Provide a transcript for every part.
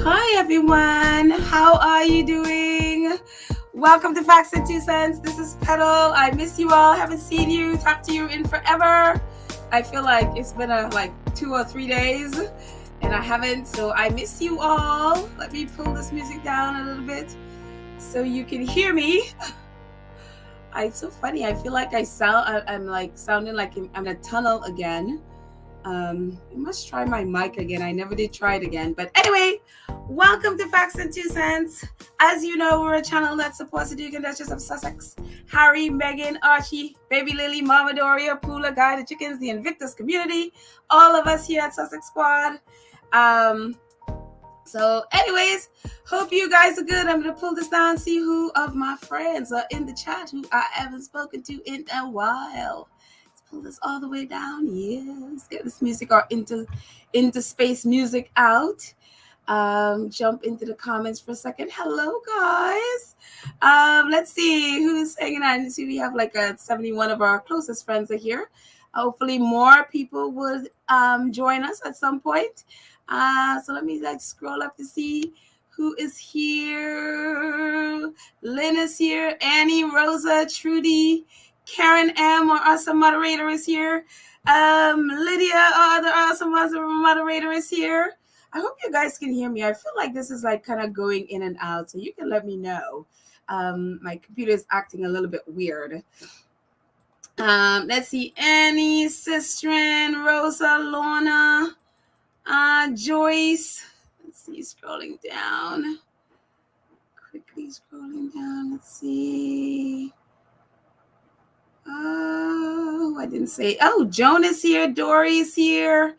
Hi everyone, how are you doing? Welcome to Facts and Two Cents. This is Petal. I miss you all. Haven't seen you, talked to you in forever. I feel like it's been like 2 or 3 days and I haven't, so I miss you all. Let me pull this music down a little bit so you can hear me. It's so funny. I feel like I'm like sounding like I'm in a tunnel again. I must try my mic again. I never did try it again. But anyway, welcome to Facts and Two Cents. As you know, we're a channel that supports the Duke and Duchess of Sussex, Harry, Meghan, Archie, Baby Lily, Mama Doria, Pula, Guy, the Chickens, the Invictus community, all of us here at Sussex Squad. So anyways, hope you guys are good. I'm going to pull this down and see who of my friends are in the chat who I haven't spoken to in a while. Pull this all the way down. Yes, get this music or into space music out. Jump into the comments for a second. Hello guys. Let's see who's hanging out. You see we have like 71 of our closest friends are here. Hopefully more people would join us at some point. So let me scroll up to see who is here. Lynn is here. Annie, Rosa, Trudy, Karen M, our awesome moderator, is here. Lydia, our other awesome moderator, is here. I hope you guys can hear me. I feel like this is kind of going in and out, so you can let me know. My computer is acting a little bit weird. Let's see. Annie, Sistren, Rosa, Lorna, Joyce. Let's see, scrolling down. Quickly scrolling down. Let's see. Oh, I didn't say. Oh, Joan is here. Dory's here.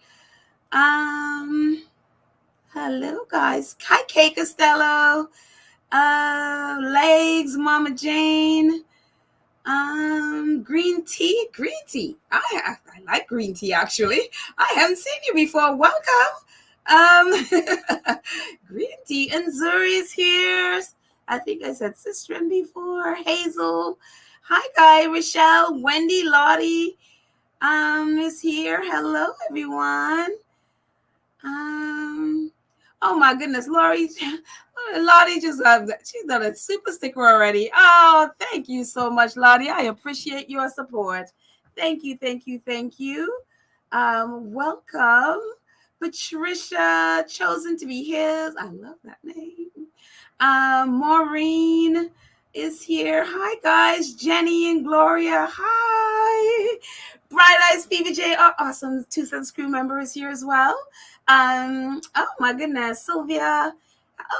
Hello, guys. Hi, Kay Costello. Legs, Mama Jane. Green tea. I like green tea, actually. I haven't seen you before. Welcome. Green tea. And Zuri's here. I think I said Sistren before. Hazel. Hi, Guy, Rochelle, Wendy, Lottie is here. Hello, everyone. Oh my goodness, Lottie just she's done a super sticker already. Oh, thank you so much, Lottie. I appreciate your support. Thank you. Welcome, Patricia, chosen to be his. I love that name. Maureen is here. Hi, guys. Jenny and Gloria. Hi. Bright Eyes PBJ, our awesome Two Cents crew member, is here as well. Oh, my goodness. Sylvia.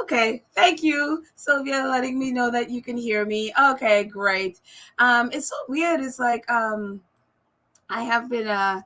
Okay. Thank you, Sylvia, letting me know that you can hear me. Okay, great. It's so weird. It's like I have been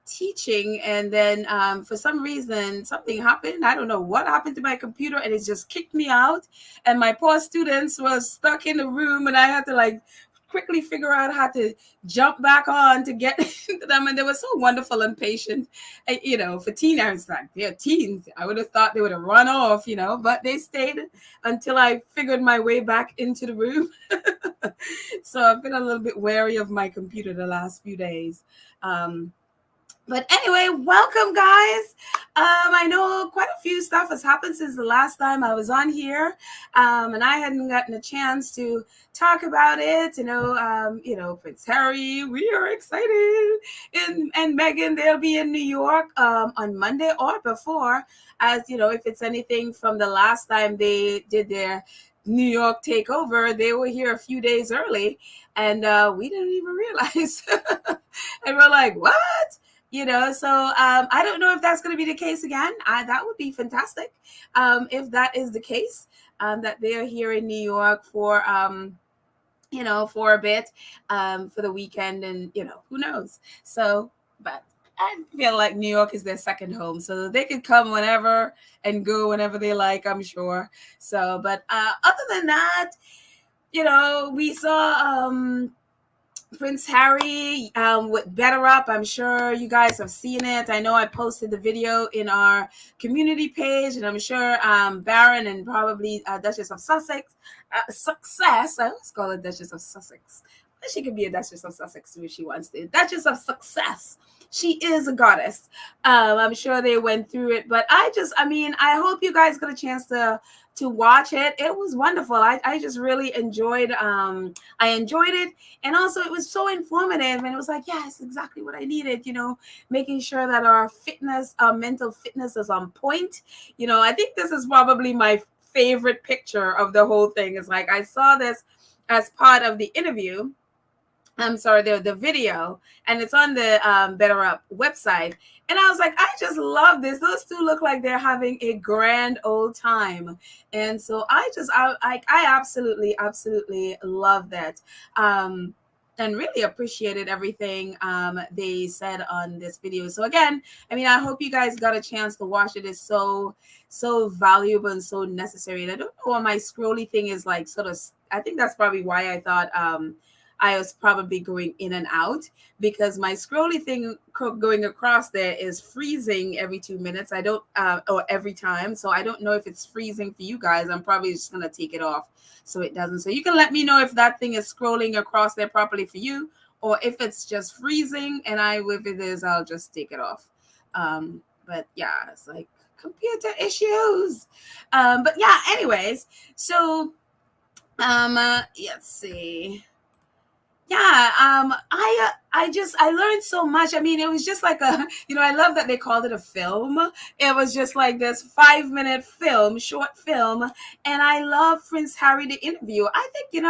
teaching, and then for some reason something happened. I don't know what happened to my computer, and it just kicked me out, and my poor students were stuck in the room, and I had to quickly figure out how to jump back on to get into them, and they were so wonderful and patient. And, for teenagers, they're teens, I would have thought they would have run off, but they stayed until I figured my way back into the room. So I've been a little bit wary of my computer the last few days. But anyway, welcome, guys. I know quite a few stuff has happened since the last time I was on here, and I hadn't gotten a chance to talk about it. Prince Harry, we are excited, and Meghan, they'll be in New York on Monday or before, as if it's anything from the last time they did their New York takeover, they were here a few days early, and we didn't even realize, and we're like, what? So I don't know if that's going to be the case again. That would be fantastic if that is the case, that they are here in New York for, for a bit, for the weekend, and, who knows. So, but I feel like New York is their second home, so they can come whenever and go whenever they like, I'm sure. So, but other than that, we saw Prince Harry with Better Up. I'm sure you guys have seen it. I know I posted the video in our community page, and I'm sure Baron and probably Duchess of Sussex, Success. I always call it Duchess of Sussex. She could be a Duchess of Sussex too if she wants to. Duchess of Success. She is a goddess. I'm sure they went through it, but I hope you guys got a chance to watch it. It was wonderful. I just really enjoyed I enjoyed it, and also it was so informative, and it was like, yes, exactly what I needed, making sure that our fitness, our mental fitness is on point. I think this is probably my favorite picture of the whole thing. Is like, I saw this as part of the interview. I'm sorry, the video, and it's on the Better Up website. And I was like, I just love this. Those two look like they're having a grand old time. And so I absolutely, absolutely love that. And really appreciated everything they said on this video. So again, I hope you guys got a chance to watch it. It's so valuable and so necessary. And I don't know why my scrolly thing is like sort of, I think that's probably why I thought I was probably going in and out, because my scrolly thing going across there is freezing every 2 minutes. I don't, or every time. So I don't know if it's freezing for you guys. I'm probably just going to take it off so it doesn't. So you can let me know if that thing is scrolling across there properly for you, or if it's just freezing, and if it is, I'll just take it off. But yeah, it's like computer issues. But yeah, anyways, so let's see. Yeah, I learned so much. It was just like I love that they called it a film. It was just like this 5-minute film, short film. And I love Prince Harry, the interview. I think,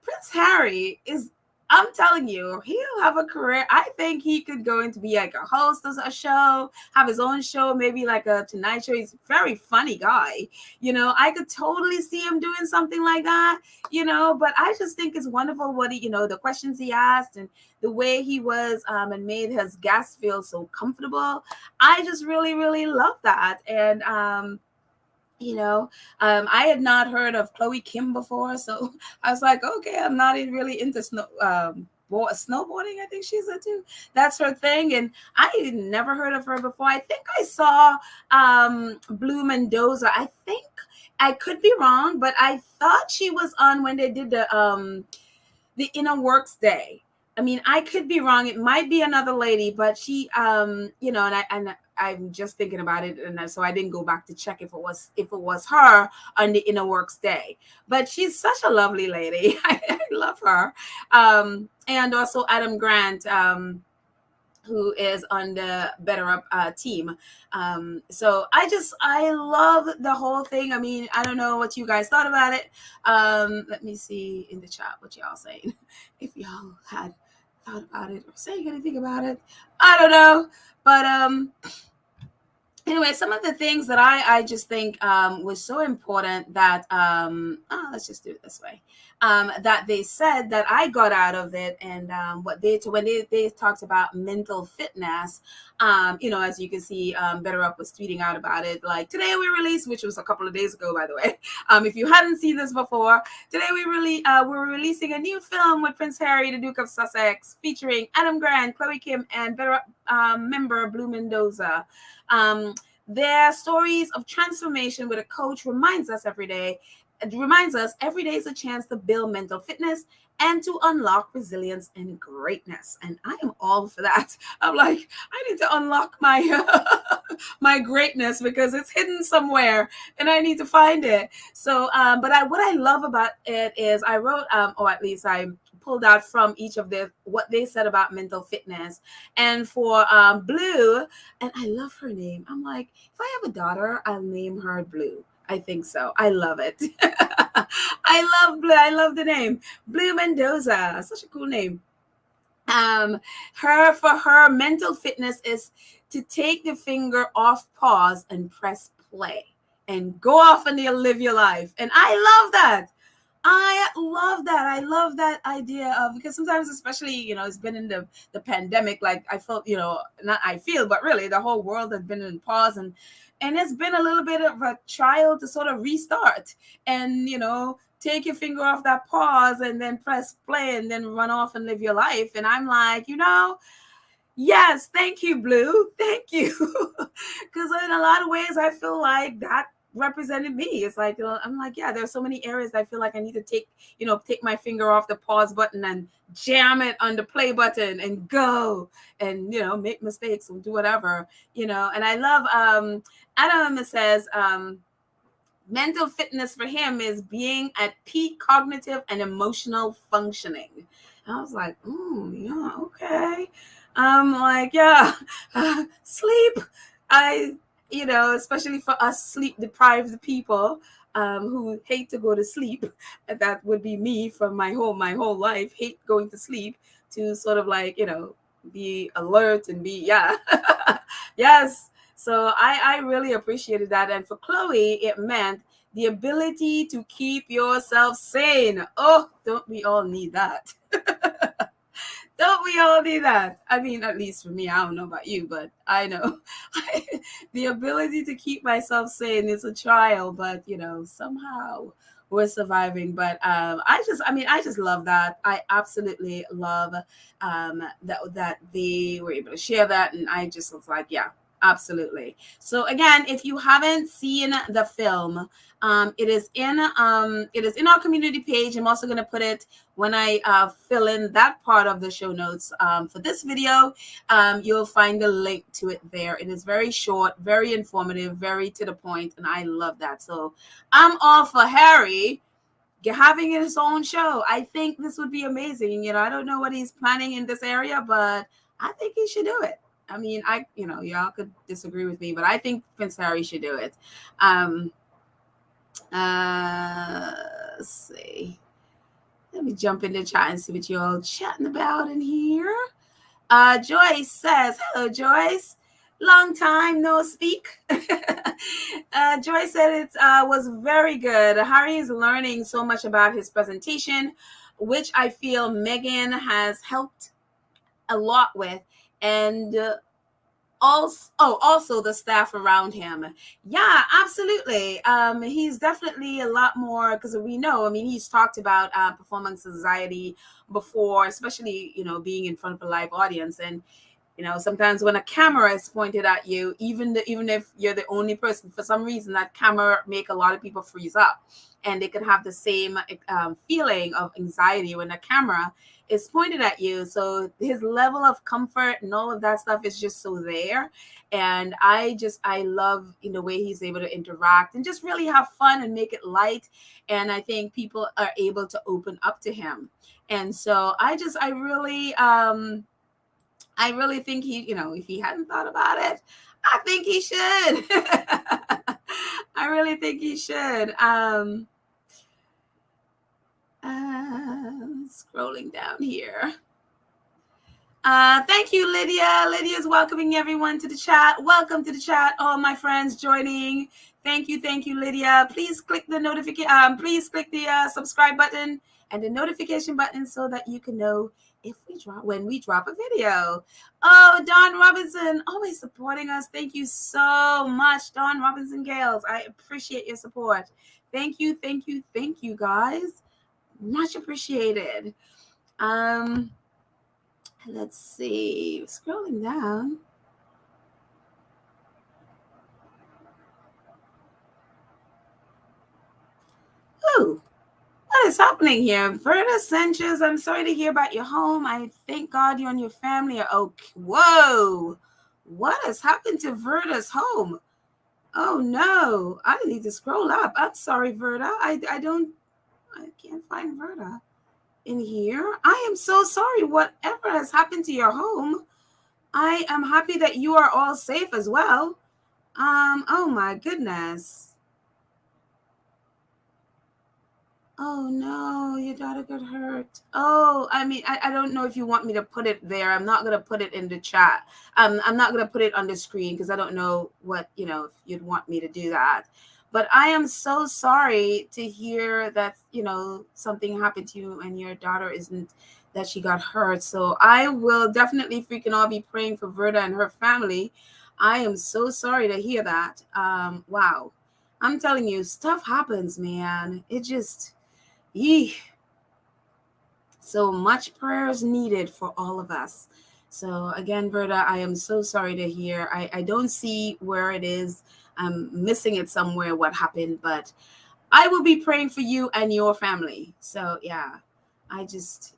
Prince Harry is, I'm telling you, he'll have a career. I think he could go into be like a host of a show, have his own show, maybe like a Tonight Show. He's a very funny guy. I could totally see him doing something like that, but I just think it's wonderful what he, the questions he asked and the way he was and made his guests feel so comfortable. I just really, really love that. And, I had not heard of Chloe Kim before, so I was like, okay, I'm not really into snowboarding. I think she's into, that's her thing, and I had never heard of her before. I think I saw Blue Mendoza. I think, I could be wrong, but I thought she was on when they did the Inner Works Day. I could be wrong. It might be another lady, but she, and I'm just thinking about it, and so I didn't go back to check if it was her on the Inner Works Day. But she's such a lovely lady. I love her. And also Adam Grant, who is on the Better Up team. So I love the whole thing. I don't know what you guys thought about it. Let me see in the chat what y'all saying. If y'all had thought about it or saying anything about it, I don't know. But anyway, some of the things that I just think was so important that let's just do it this way. That they said that I got out of it, and when they talked about mental fitness, as you can see, Better Up was tweeting out about it. Like, today we released, which was a couple of days ago, by the way. If you hadn't seen this before, today we're releasing a new film with Prince Harry, the Duke of Sussex, featuring Adam Grant, Chloe Kim, and Better Up member Blue Mendoza. Their stories of transformation with a coach reminds us every day is a chance to build mental fitness and to unlock resilience and greatness. And I am all for that. I'm like, I need to unlock my my greatness, because it's hidden somewhere and I need to find it. So, but what I love about it is I wrote, or at least I pulled out from each of what they said about mental fitness. And for Blue, and I love her name. I'm like, if I have a daughter, I'll name her Blue. I think so. I love it. I love Blue. I love the name Blue Mendoza. Such a cool name. Her mental fitness is to take the finger off pause and press play and go off and live your life. And I love that. I love that idea of, because sometimes, especially, it's been in the pandemic, like I felt, not I feel, but really the whole world has been in pause, and it's been a little bit of a trial to sort of restart and, take your finger off that pause and then press play and then run off and live your life. And I'm like, yes, thank you, Blue. Thank you. Because in a lot of ways, I feel like that represented me. It's like, I'm like, yeah, there's so many areas I feel like I need to take my finger off the pause button and jam it on the play button and go and, make mistakes and do whatever, and I love, Adam says, mental fitness for him is being at peak cognitive and emotional functioning. And I was like, yeah, okay. Like, yeah, sleep. Especially for us sleep deprived people who hate to go to sleep. That would be me from my whole life, hate going to sleep, to sort of like, be alert and be, yeah. Yes. So I really appreciated that. And for Chloe, it meant the ability to keep yourself sane. Oh, don't we all need that? Don't we all need that? I mean, at least for me, I don't know about you, but I know the ability to keep myself sane is a trial, but somehow we're surviving. But I just love that. I absolutely love that they were able to share that, and I just was like, yeah. Absolutely. So again, if you haven't seen the film, it is in our community page. I'm also going to put it when I fill in that part of the show notes for this video. You'll find the link to it there. It is very short, very informative, very to the point, and I love that. So I'm all for Harry having his own show. I think this would be amazing. I don't know what he's planning in this area, but I think he should do it. I mean, y'all could disagree with me, but I think Prince Harry should do it. Let's see. Let me jump into chat and see what you're all chatting about in here. Joyce says, hello, Joyce. Long time no speak. Joyce said it was very good. Harry is learning so much about his presentation, which I feel Meghan has helped a lot with. And also the staff around him. Yeah, absolutely. He's definitely a lot more, because we know, I mean, he's talked about performance anxiety before, especially, being in front of a live audience. And sometimes when a camera is pointed at you, even if you're the only person, for some reason that camera make a lot of people freeze up, and they could have the same feeling of anxiety when a camera is pointed at you. So his level of comfort and all of that stuff is just so there. And I love the way he's able to interact and just really have fun and make it light. And I think people are able to open up to him. And so I really think he, if he hadn't thought about it, I think he should. I really think he should. Scrolling down here. Thank you, Lydia. Lydia's welcoming everyone to the chat. Welcome to the chat, all my friends joining. Thank you, Lydia. Please click the notification. Please click the subscribe button and the notification button so that you can know when we drop a video. Oh, Don Robinson, always supporting us. Thank you so much, Don Robinson Gales. I appreciate your support. Thank you, guys. Much appreciated. Let's see. Scrolling down. Ooh. What is happening here? Verda Sanchez, I'm sorry to hear about your home. I thank God you and your family are okay. Whoa. What has happened to Verda's home? Oh, no. I need to scroll up. I'm sorry, Verda. I can't find Verda in here. I am so sorry. Whatever has happened to your home. I am happy that you are all safe as well. Oh, my goodness. Oh no, your daughter got hurt. Oh, I mean, I don't know if you want me to put it there. I'm not gonna put it in the chat. I'm not gonna put it on the screen because I don't know what, if you'd want me to do that. But I am so sorry to hear that, something happened to you and your daughter that she got hurt. So I will definitely freaking all be praying for Verda and her family. I am so sorry to hear that. Wow. I'm telling you, stuff happens, man. It just... So much prayers needed for all of us. So again, Verda, I am so sorry to hear. I don't see where it is. I'm missing it somewhere what happened, but I will be praying for you and your family. So yeah, I just,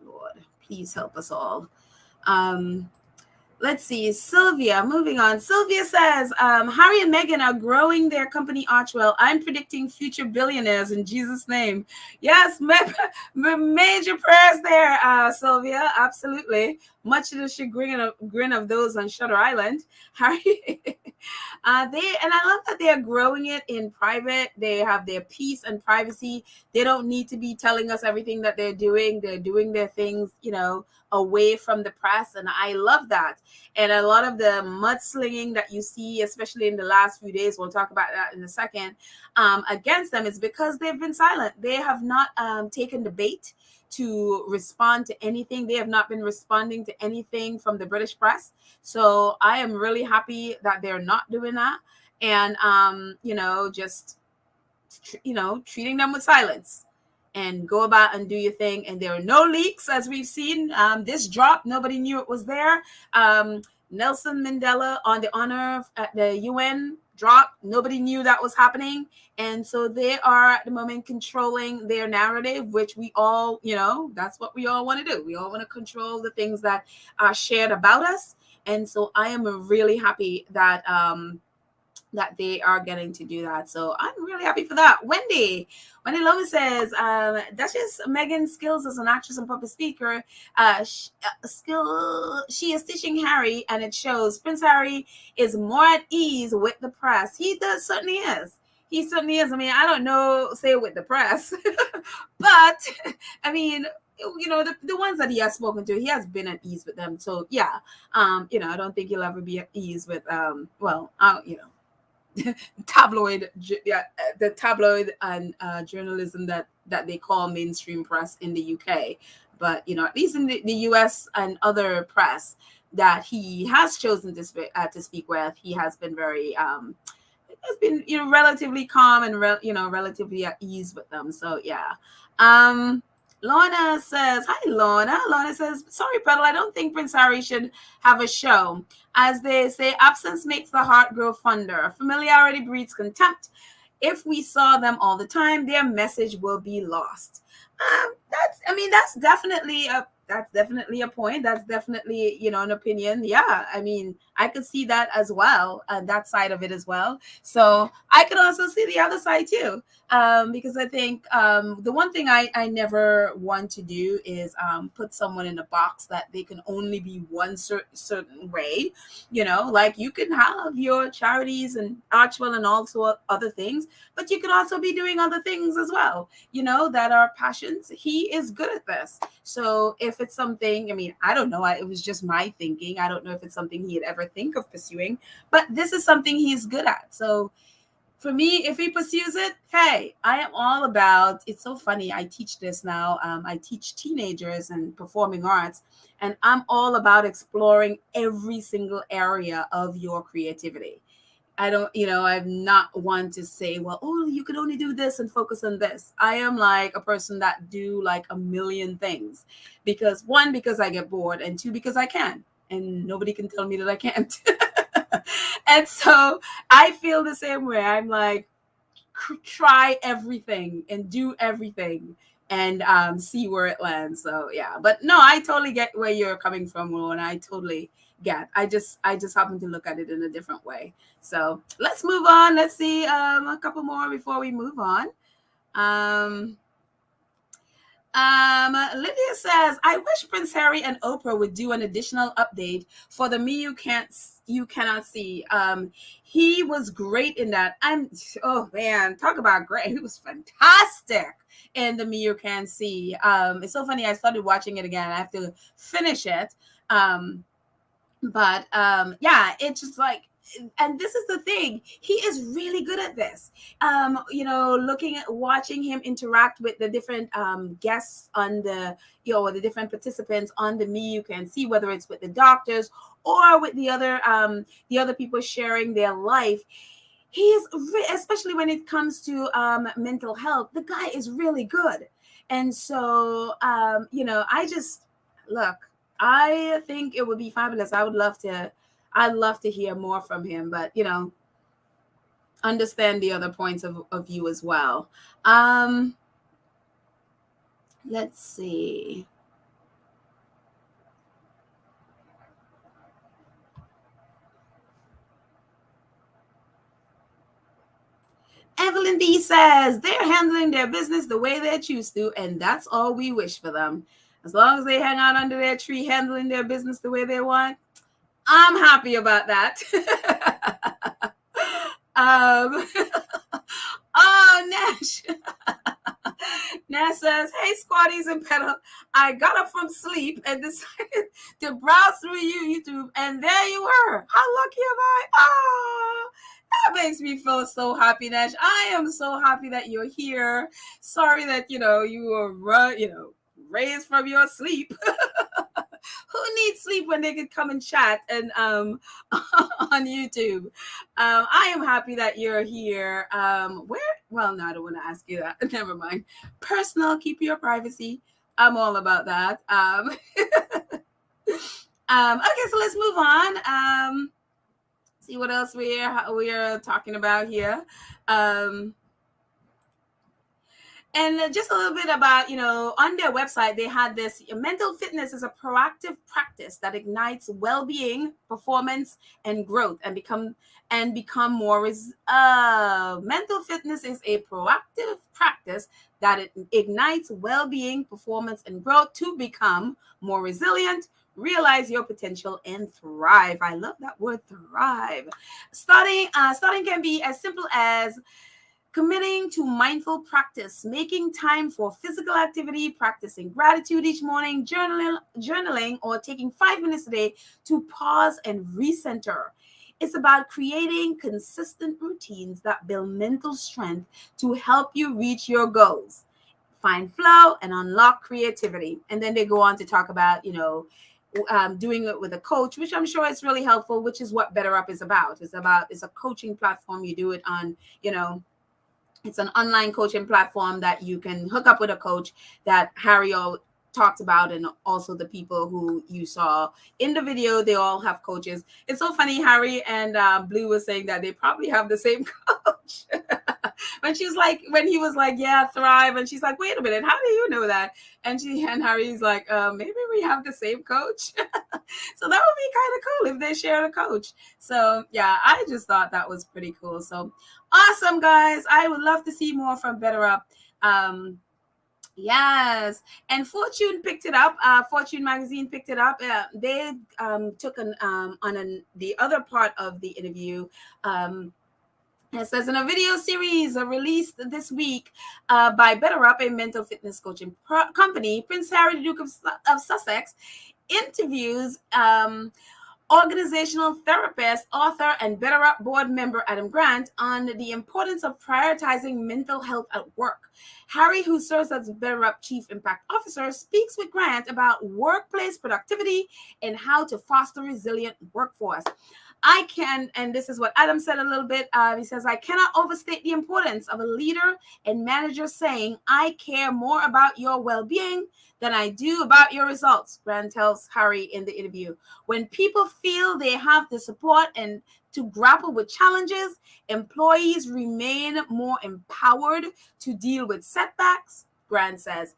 Lord, please help us all. Let's see, Sylvia, moving on. Sylvia says, Harry and Meghan are growing their company Archwell. I'm predicting future billionaires in Jesus' name. Yes, major prayers there, Sylvia. Absolutely. Much to the chagrin of those on Shutter Island. Harry, and I love that they're growing it in private. They have their peace and privacy. They don't need to be telling us everything that they're doing. They're doing their things, away from the press, and I love that. And a lot of the mudslinging that you see, especially in the last few days, we'll talk about that in a second, against them is because they've been silent. They have not taken the bait to respond to anything. They have not been responding to anything from the British press. So I am really happy that they're not doing that, and just treating them with silence. And go about and do your thing. And there are no leaks, as we've seen. This drop, nobody knew it was there. Nelson Mandela on the honor at the UN drop, nobody knew that was happening. And so they are at the moment controlling their narrative, which we all, that's what we all want to do. We all want to control the things that are shared about us. And so I am really happy that that they are getting to do that. So I'm really happy for that. Wendy Loman says, Duchess Meghan's skills as an actress and public speaker, she is teaching Harry, and it shows. Prince Harry is more at ease with the press. He certainly is. He certainly is. I mean, I don't know, say with the press, but I mean, the ones that he has spoken to, he has been at ease with them. So yeah, I don't think he'll ever be at ease with, tabloid, the tabloid and journalism that they call mainstream press in the UK. But at least in the US and other press that he has chosen to speak with, he has been very has been relatively calm and relatively at ease with them. So yeah. Lorna says, hi, Lorna. Lorna says, sorry, Pedal, I don't think Prince Harry should have a show. As they say, absence makes the heart grow fonder. Familiarity breeds contempt. If we saw them all the time, their message will be lost. That's definitely a point. That's definitely, an opinion. Yeah. I mean, I could see that as well, that side of it as well. So I could also see the other side too. Because I think the one thing I never want to do is put someone in a box that they can only be one certain way. Like you can have your charities and Archwell and also other things, but you can also be doing other things as well, that are passions. He is good at this. So if it's something, I mean, I don't know. It was just my thinking. I don't know if it's something he'd ever think of pursuing, but this is something he's good at. So for me, if he pursues it, hey, I am all about. It's so funny. I teach this now. I teach teenagers and performing arts, and I'm all about exploring every single area of your creativity. I don't, I'm not one to say, well, you can only do this and focus on this. I am like a person that do like a million things because one, because I get bored, and two, because I can, and nobody can tell me that I can't. And so I feel the same way. I'm like, try everything and do everything and see where it lands. So yeah, but no, I totally get where you're coming from, and I totally get. I just happen to look at it in a different way. So let's move on. Let's see a couple more before we move on. Lydia says, I wish Prince Harry and Oprah would do an additional update for the Me You Cannot See. He was great in that. Oh man, talk about great. He was fantastic in the Me You Can't See. It's so funny. I started watching it again. I have to finish it. But it's just like, and this is the thing, he is really good at this. Watching him interact with the different guests on the different participants on the Me You Can See, whether it's with the doctors or with the other people sharing their life. He is, especially when it comes to mental health, the guy is really good. And so I think it would be fabulous. I'd love to hear more from him, but understand the other points of view as well. Let's see. Evelyn D says they're handling their business the way they choose to, and that's all we wish for them. As long as they hang out under their tree handling their business the way they want, I'm happy about that. Oh, Nash. Nash says, hey, squatties and pedal. I got up from sleep and decided to browse through YouTube, and there you were. How lucky am I? Oh, that makes me feel so happy, Nash. I am so happy that you're here. Sorry that, you were, raised from your sleep. Who needs sleep when they could come and chat and on YouTube? I am happy that you're here. Where? Well, no, I don't want to ask you that. Never mind. Personal, keep your privacy. I'm all about that. Okay, so let's move on. See what else we're talking about here. And just a little bit about, on their website, they had this: mental fitness is a proactive practice that ignites well-being, performance, and growth, and become more mental fitness is a proactive practice that ignites well-being, performance, and growth to become more resilient, realize your potential, and thrive. I love that word, thrive. Starting can be as simple as committing to mindful practice, making time for physical activity, practicing gratitude each morning, journaling, or taking 5 minutes a day to pause and recenter. It's about creating consistent routines that build mental strength to help you reach your goals, find flow, and unlock creativity. And then they go on to talk about, doing it with a coach, which I'm sure is really helpful, which is what Better Up is about. It's a coaching platform. You do it on, it's an online coaching platform that you can hook up with a coach that Harry talked about, and also the people who you saw in the video, they all have coaches. It's so funny, Harry and Blue was saying that they probably have the same coach. when he was like, yeah, thrive, and she's like, wait a minute, how do you know that? And Harry's like, maybe we have the same coach. So that would be kind of cool if they shared a coach. So yeah, I just thought that was pretty cool. So awesome, guys. I would love to see more from Better Up. Yes, and Fortune picked it up. Fortune magazine picked it up. They took the other part of the interview. It says, in a video series released this week by Better Up, a mental fitness coaching company, Prince Harry, the Duke of Sussex, interviews organizational therapist, author, and Better Up board member Adam Grant on the importance of prioritizing mental health at work. Harry, who serves as Better Up Chief Impact Officer, speaks with Grant about workplace productivity and how to foster resilient workforce. And this is what Adam said a little bit. He says, I cannot overstate the importance of a leader and manager saying, I care more about your well-being than I do about your results, Grant tells Harry in the interview. When people feel they have the support and to grapple with challenges, employees remain more empowered to deal with setbacks, Grant says.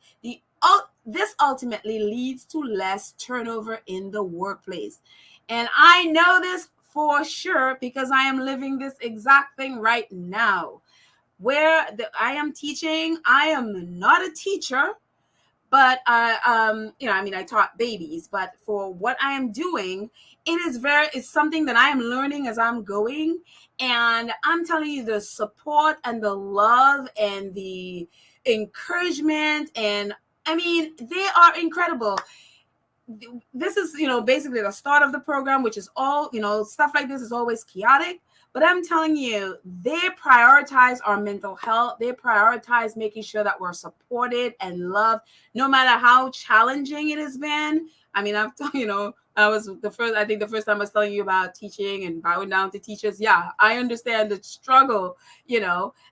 This ultimately leads to less turnover in the workplace. And I know this for sure because I am living this exact thing right now. Where I am teaching, I am not a teacher, but I taught babies. But for what I am doing, it's something that I am learning as I'm going. And I'm telling you, the support and the love and the encouragement, and they are incredible. This is, basically the start of the program, which is all, stuff like this is always chaotic. But I'm telling you, they prioritize our mental health. They prioritize making sure that we're supported and loved, no matter how challenging it has been. I was the first time I was telling you about teaching and bowing down to teachers. Yeah, I understand the struggle,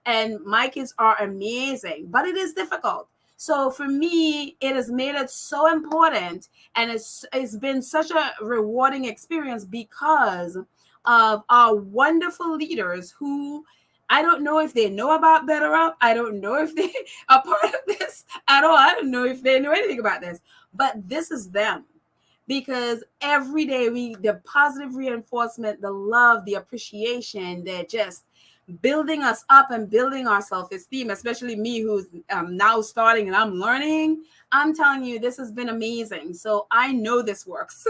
and my kids are amazing, but it is difficult. So for me, it has made it so important, and it's been such a rewarding experience because of our wonderful leaders who I don't know if they know about Better Up. I don't know if they are part of this at all. I don't know if they know anything about this. But this is them. Because every day the positive reinforcement, the love, the appreciation, they're just building us up and building our self-esteem, especially me who's now starting and I'm learning. I'm telling you, this has been amazing. So I know this works.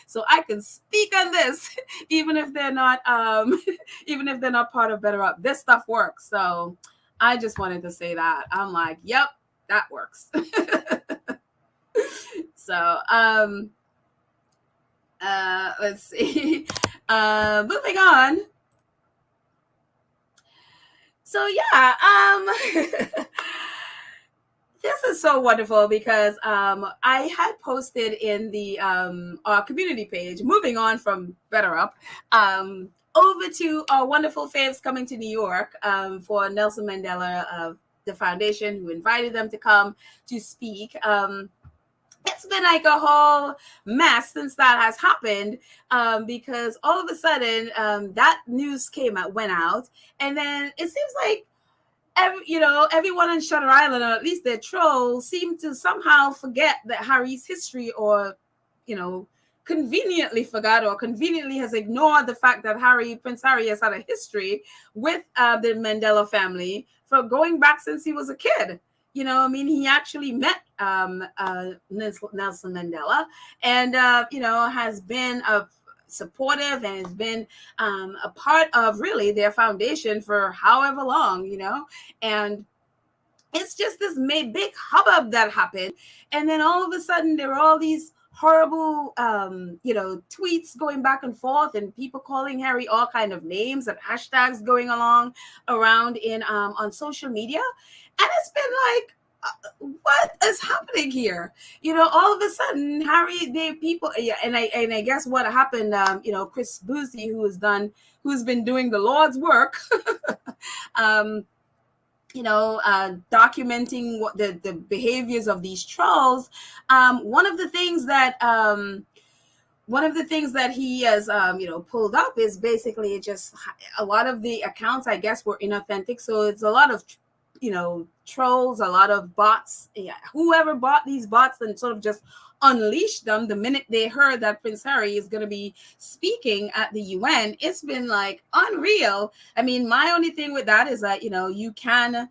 So I can speak on this, even if they're not even if they're not part of Better Up. This stuff works. So I just wanted to say that. I'm like, yep, that works. So let's see. Moving on. So yeah, this is so wonderful because I had posted in the our community page, moving on from Better Up, over to our wonderful faves coming to New York for Nelson Mandela of the foundation, who invited them to come to speak. It's been like a whole mess since that has happened, because all of a sudden that news went out, and then it seems like everyone on Shutter Island, or at least their trolls, seem to somehow forget that Harry's history, or conveniently forgot, or conveniently has ignored the fact that Prince Harry has had a history with the Mandela family for going back since he was a kid. He actually met Nelson Mandela, and has been supportive and has been a part of really their foundation for however long, and it's just this big hubbub that happened. And then all of a sudden there were all these horrible tweets going back and forth, and people calling Harry all kind of names, and hashtags going around in on social media. And it's been like, what is happening here? All of a sudden, Harry, and I guess what happened, Chris Boozy, who's been doing the Lord's work, documenting what the behaviors of these trolls. One of the things that he has pulled up is basically just a lot of the accounts, I guess, were inauthentic. So it's a lot of trolls, a lot of bots. Whoever bought these bots and sort of just unleashed them the minute they heard that Prince Harry is going to be speaking at the UN. It's been like unreal. I mean, my only thing with that is that you can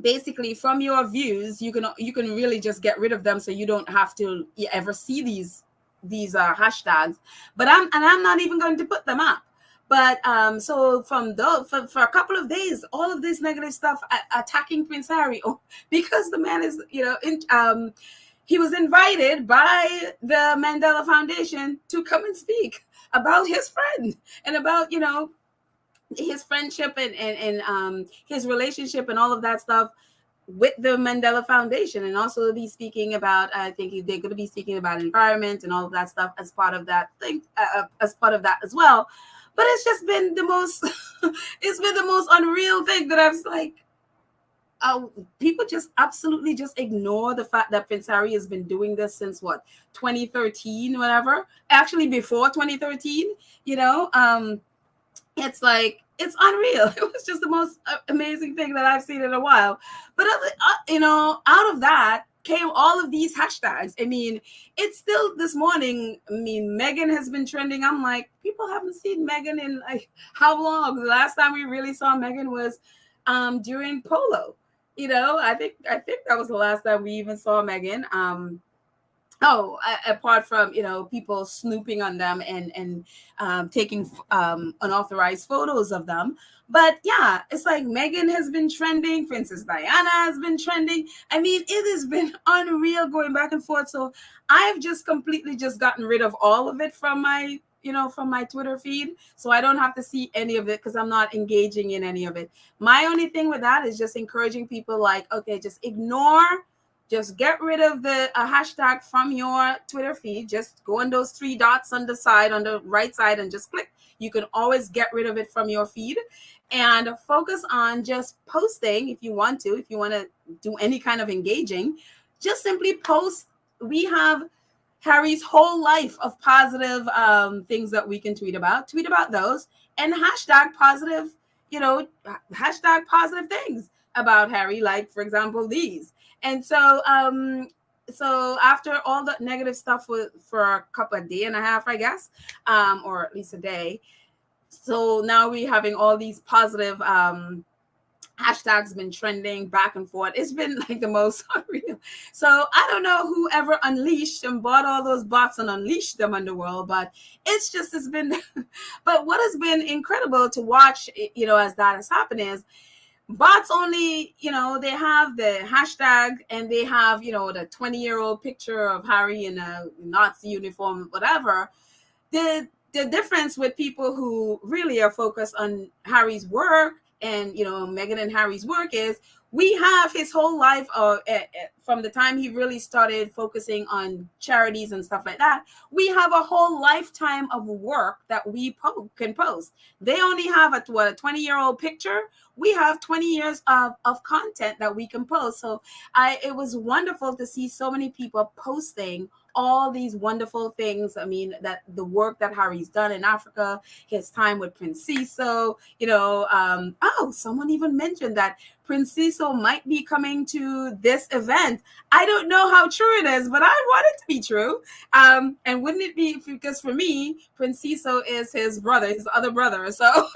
basically, from your views, you can really just get rid of them, so you don't have to ever see these hashtags. But I'm not even going to put them up. But so for a couple of days, all of this negative stuff attacking Prince Harry, because the man is, he was invited by the Mandela Foundation to come and speak about his friend and about, his friendship and his relationship and all of that stuff with the Mandela Foundation, and also be speaking about, I think they're going to be speaking about environment and all of that stuff as part of that thing, as part of that as well. But it's just been the most, it's been the most unreal thing that I've like, people just absolutely just ignore the fact that Prince Harry has been doing this since 2013, whatever. Actually, before 2013, it's like, it's unreal. It was just the most amazing thing that I've seen in a while. But out of that came all of these hashtags. I mean, it's still this morning. I mean, Meghan has been trending. I'm like, people haven't seen Meghan in like how long? The last time we really saw Meghan was during Polo. I think that was the last time we even saw Meghan. Apart from people snooping on them and taking unauthorized photos of them. But yeah, it's like Meghan has been trending, Princess Diana has been trending. I mean, it has been unreal going back and forth. So I've just completely just gotten rid of all of it from my Twitter feed, so I don't have to see any of it because I'm not engaging in any of it. My only thing with that is just encouraging people like, okay, just get rid of the hashtag from your Twitter feed. Just go on those 3 dots on the right side and just click. You can always get rid of it from your feed and focus on just posting if you want to do any kind of engaging. Just simply post. We have Harry's whole life of positive things that we can tweet about those, and hashtag positive, hashtag positive things about Harry, like for example these. And so after all the negative stuff for a couple of day and a half, I guess, or at least a day, so now we're having all these positive hashtags been trending back and forth. It's been like the most unreal. So I don't know whoever unleashed and bought all those bots and unleashed them on the world, but it's been but what has been incredible to watch, as that has happened is bots only, they have the hashtag and they have, the 20-year-old picture of Harry in a Nazi uniform, whatever. The difference with people who really are focused on Harry's work and, Meghan and Harry's work is we have his whole life from the time he really started focusing on charities and stuff like that. We have a whole lifetime of work that we can post. They only have a 20-year-old picture. We have 20 years of content that we can post. So it was wonderful to see so many people posting all these wonderful things. I mean, that the work that Harry's done in Africa, his time with Prince Cecil, someone even mentioned that Prince Cecil might be coming to this event. I don't know how true it is, but I want it to be true. And wouldn't it be, because for me, Prince Cecil is his brother, his other brother. So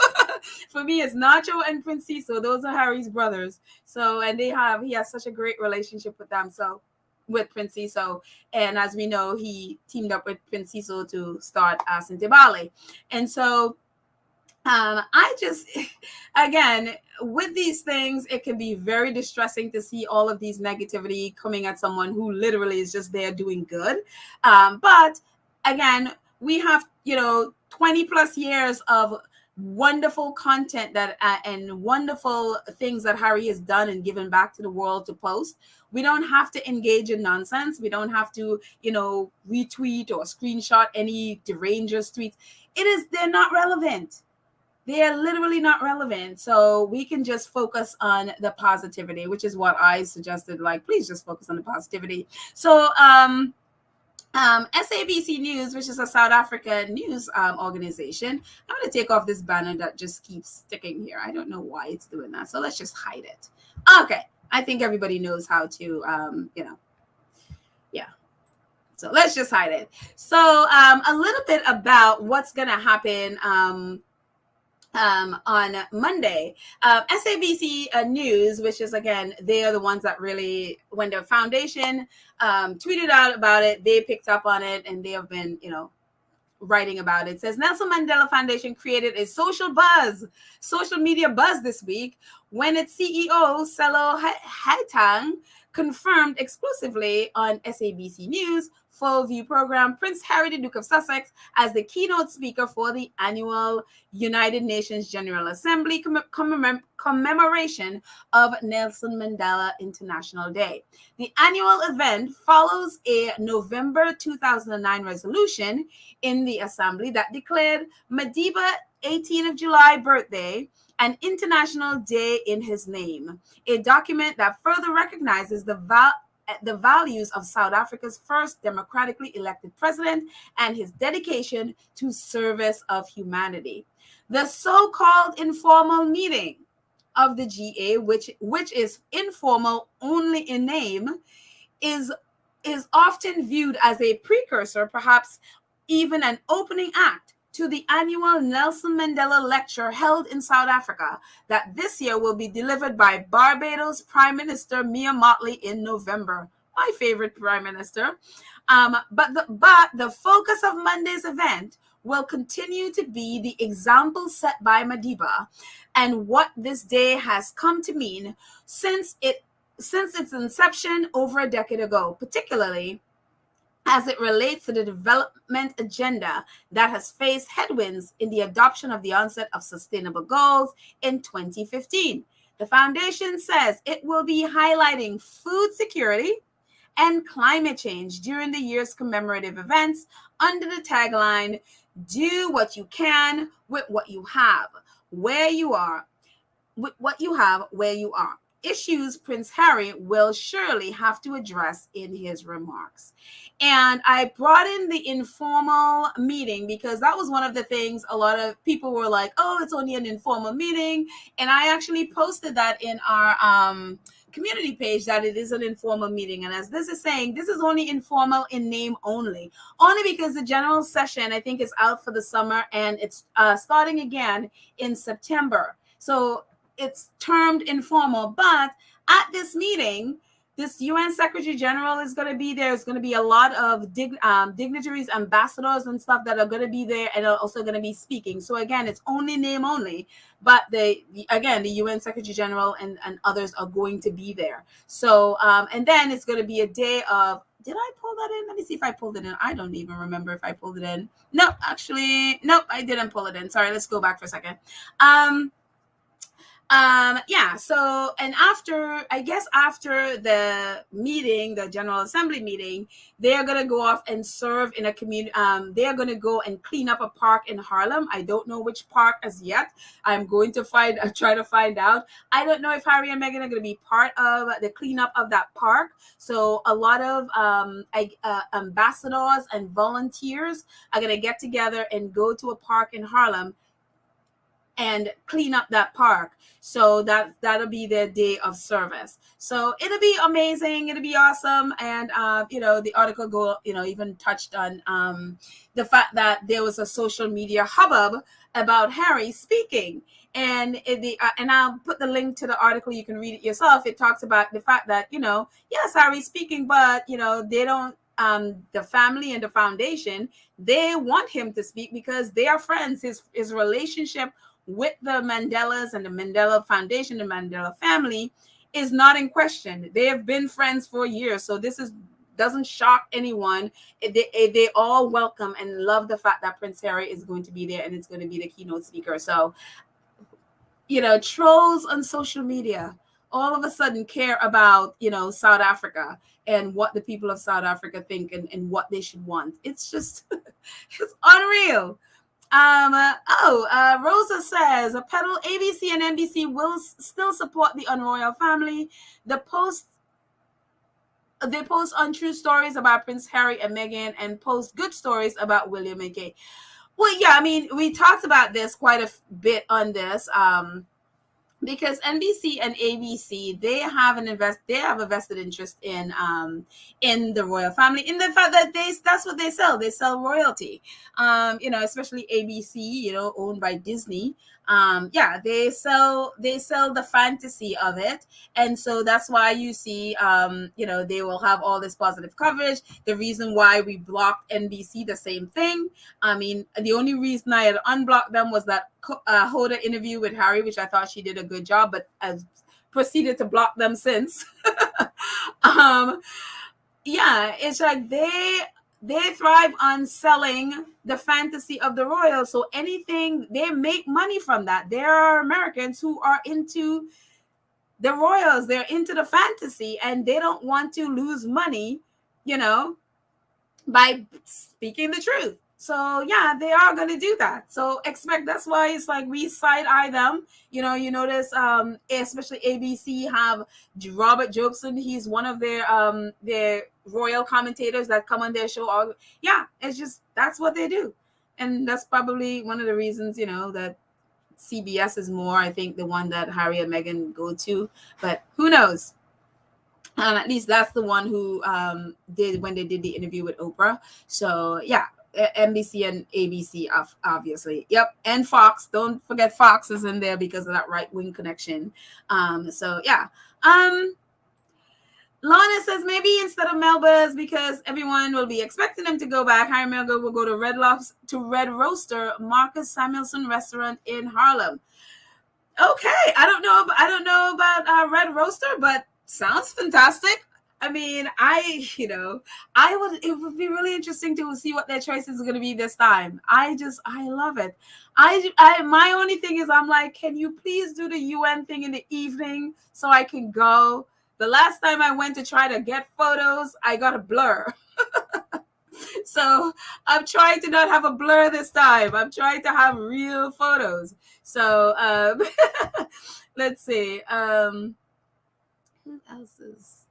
for me, it's Nacho and Prince Cecil. Those are Harry's brothers. So, and he has such a great relationship with them. So, with Prince Cecil, and as we know, he teamed up with Prince Cecil to start Sintibale. And so I just, again, with these things, it can be very distressing to see all of these negativity coming at someone who literally is just there doing good. But again, we have 20 plus years of wonderful content that and wonderful things that Harry has done and given back to the world to post. We don't have to engage in nonsense. We don't have to, retweet or screenshot any deranged tweets. They're not relevant. They are literally not relevant. So we can just focus on the positivity, which is what I suggested. Like, please just focus on the positivity. So, SABC News, which is a South African news organization. I'm going to take off this banner that just keeps sticking here. I don't know why it's doing that. So let's just hide it. Okay. I think everybody knows how to, yeah. So let's just hide it. So a little bit about what's going to happen on Monday. SABC News, which is, again, they are the ones that really, when the foundation tweeted out about it, they picked up on it and they have been, writing about it. It says Nelson Mandela Foundation created a social media buzz this week when its CEO, Selo Haitang, confirmed exclusively on SABC News Full View program Prince Harry, the Duke of Sussex, as the keynote speaker for the annual United Nations General Assembly commemoration of Nelson Mandela International Day. The annual event follows a November 2009 resolution in the Assembly that declared Madiba's 18th of July birthday an international day in his name, a document that further recognizes the values of South Africa's first democratically elected president and his dedication to service of humanity. The so-called informal meeting of the GA, which is informal only in name, is often viewed as a precursor, perhaps even an opening act, to the annual Nelson Mandela lecture held in South Africa that this year will be delivered by Barbados Prime Minister Mia Mottley in November. My favorite prime minister. But the focus of Monday's event will continue to be the example set by Madiba and what this day has come to mean since its inception over a decade ago, particularly as it relates to the development agenda that has faced headwinds in the adoption of the onset of sustainable goals in 2015. The foundation says it will be highlighting food security and climate change during the year's commemorative events under the tagline, "Do what you can with what you have, where you are, with what you have, where you are." issues Prince Harry will surely have to address in his remarks. And I brought in the informal meeting because that was one of the things a lot of people were like, oh, it's only an informal meeting. And I actually posted that in our community page that it is an informal meeting. And as this is saying, this is only informal in name only because the general session, I think, is out for the summer and it's starting again in September. So it's termed informal, but at this meeting, this UN Secretary General is going to be there. There's going to be a lot of dignitaries, ambassadors and stuff that are going to be there and are also going to be speaking. So again, it's only name only, but the UN Secretary General and others are going to be there. So, and then it's going to be a day of, did I pull that in? Let me see if I pulled it in. I don't even remember if I pulled it in. No, actually, nope, I didn't pull it in. Sorry, let's go back for a second. So, and after the meeting, the General Assembly meeting, they're going to go off and serve in a community. They're going to go and clean up a park in Harlem. I don't know which park as yet. I'm going to try to find out. I don't know if Harry and Meghan are going to be part of the cleanup of that park. So a lot of ambassadors and volunteers are going to get together and go to a park in Harlem and clean up that park. So that'll be their day of service. So it'll be amazing. It'll be awesome. And the article even touched on the fact that there was a social media hubbub about Harry speaking. And I'll put the link to the article. You can read it yourself. It talks about the fact that, yes, Harry's speaking, but, they don't, the family and the foundation, they want him to speak because they are friends. His relationship with the Mandelas and the Mandela Foundation, the Mandela family, is not in question. They have been friends for years. So this doesn't shock anyone. They all welcome and love the fact that Prince Harry is going to be there and it's going to be the keynote speaker. So, trolls on social media all of a sudden care about, South Africa and what the people of South Africa think and what they should want. It's just, it's unreal. Rosa says, Pedal ABC and NBC will still support the unroyal family. They post untrue stories about Prince Harry and Meghan and post good stories about William and Kate. Well, yeah, I mean, we talked about this quite a bit on this. Because NBC and ABC, they have a vested interest in the royal family, in the fact that that's what they sell. They sell royalty. Especially ABC, owned by Disney. They sell the fantasy of it. And so that's why you see they will have all this positive coverage. The reason why we blocked NBC, the same thing. I mean, the only reason I had unblocked them was that Hoda interview with Harry, which I thought she did a good job, but I've proceeded to block them since. It's like they thrive on selling the fantasy of the royals. So anything, they make money from that. There are Americans who are into the royals. They're into the fantasy and they don't want to lose money, by speaking the truth. So yeah, they are going to do that. So that's why it's like we side eye them. You notice, especially ABC have Robert Jobson. He's one of their royal commentators that come on their show. It's just, that's what they do. And that's probably one of the reasons, that CBS is more, I think, the one that Harry and Meghan go to, but who knows? At least that's the one who did when they did the interview with Oprah. So yeah, NBC and ABC, obviously. Yep. And Fox. Don't forget Fox is in there because of that right-wing connection. So yeah. Lana says maybe instead of Melba's, because everyone will be expecting them to go back, Harry and Meghan will go to Red Roaster, Marcus Samuelson restaurant in Harlem. Okay. I don't know about Red Roaster, but sounds fantastic. I mean, it would be really interesting to see what their choices are going to be this time. I love it. My only thing is I'm like, can you please do the UN thing in the evening so I can go? The last time I went to try to get photos, I got a blur. So I'm trying to not have a blur this time. I'm trying to have real photos. So let's see. Who else is?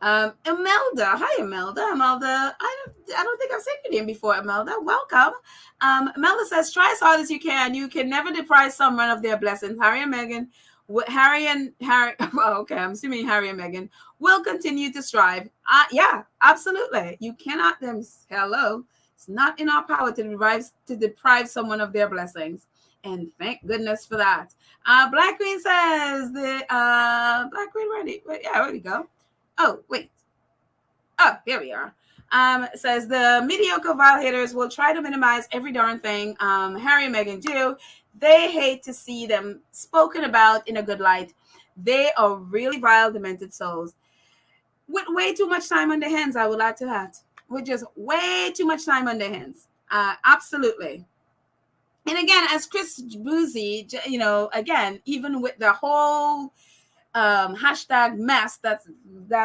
Imelda. Hi, Imelda. Imelda, I don't think I've said your name before, Imelda. Welcome. Imelda says, try as hard as you can. You can never deprive someone of their blessings. Harry and Meghan, well, okay, I'm assuming Harry and Meghan will continue to strive. Yeah, absolutely. You cannot, hello. It's not in our power to deprive someone of their blessings. And thank goodness for that. Black Queen says, Black Queen ready. Yeah, there we go. Oh, wait. Oh, here we are. Says the mediocre vile haters will try to minimize every darn thing Harry and Meghan do. They hate to see them spoken about in a good light. They are really vile, demented souls. With way too much time on their hands, I would like to that. With just way too much time on their hands. Absolutely. And again, as Chris Boozy, again, even with the whole hashtag mess that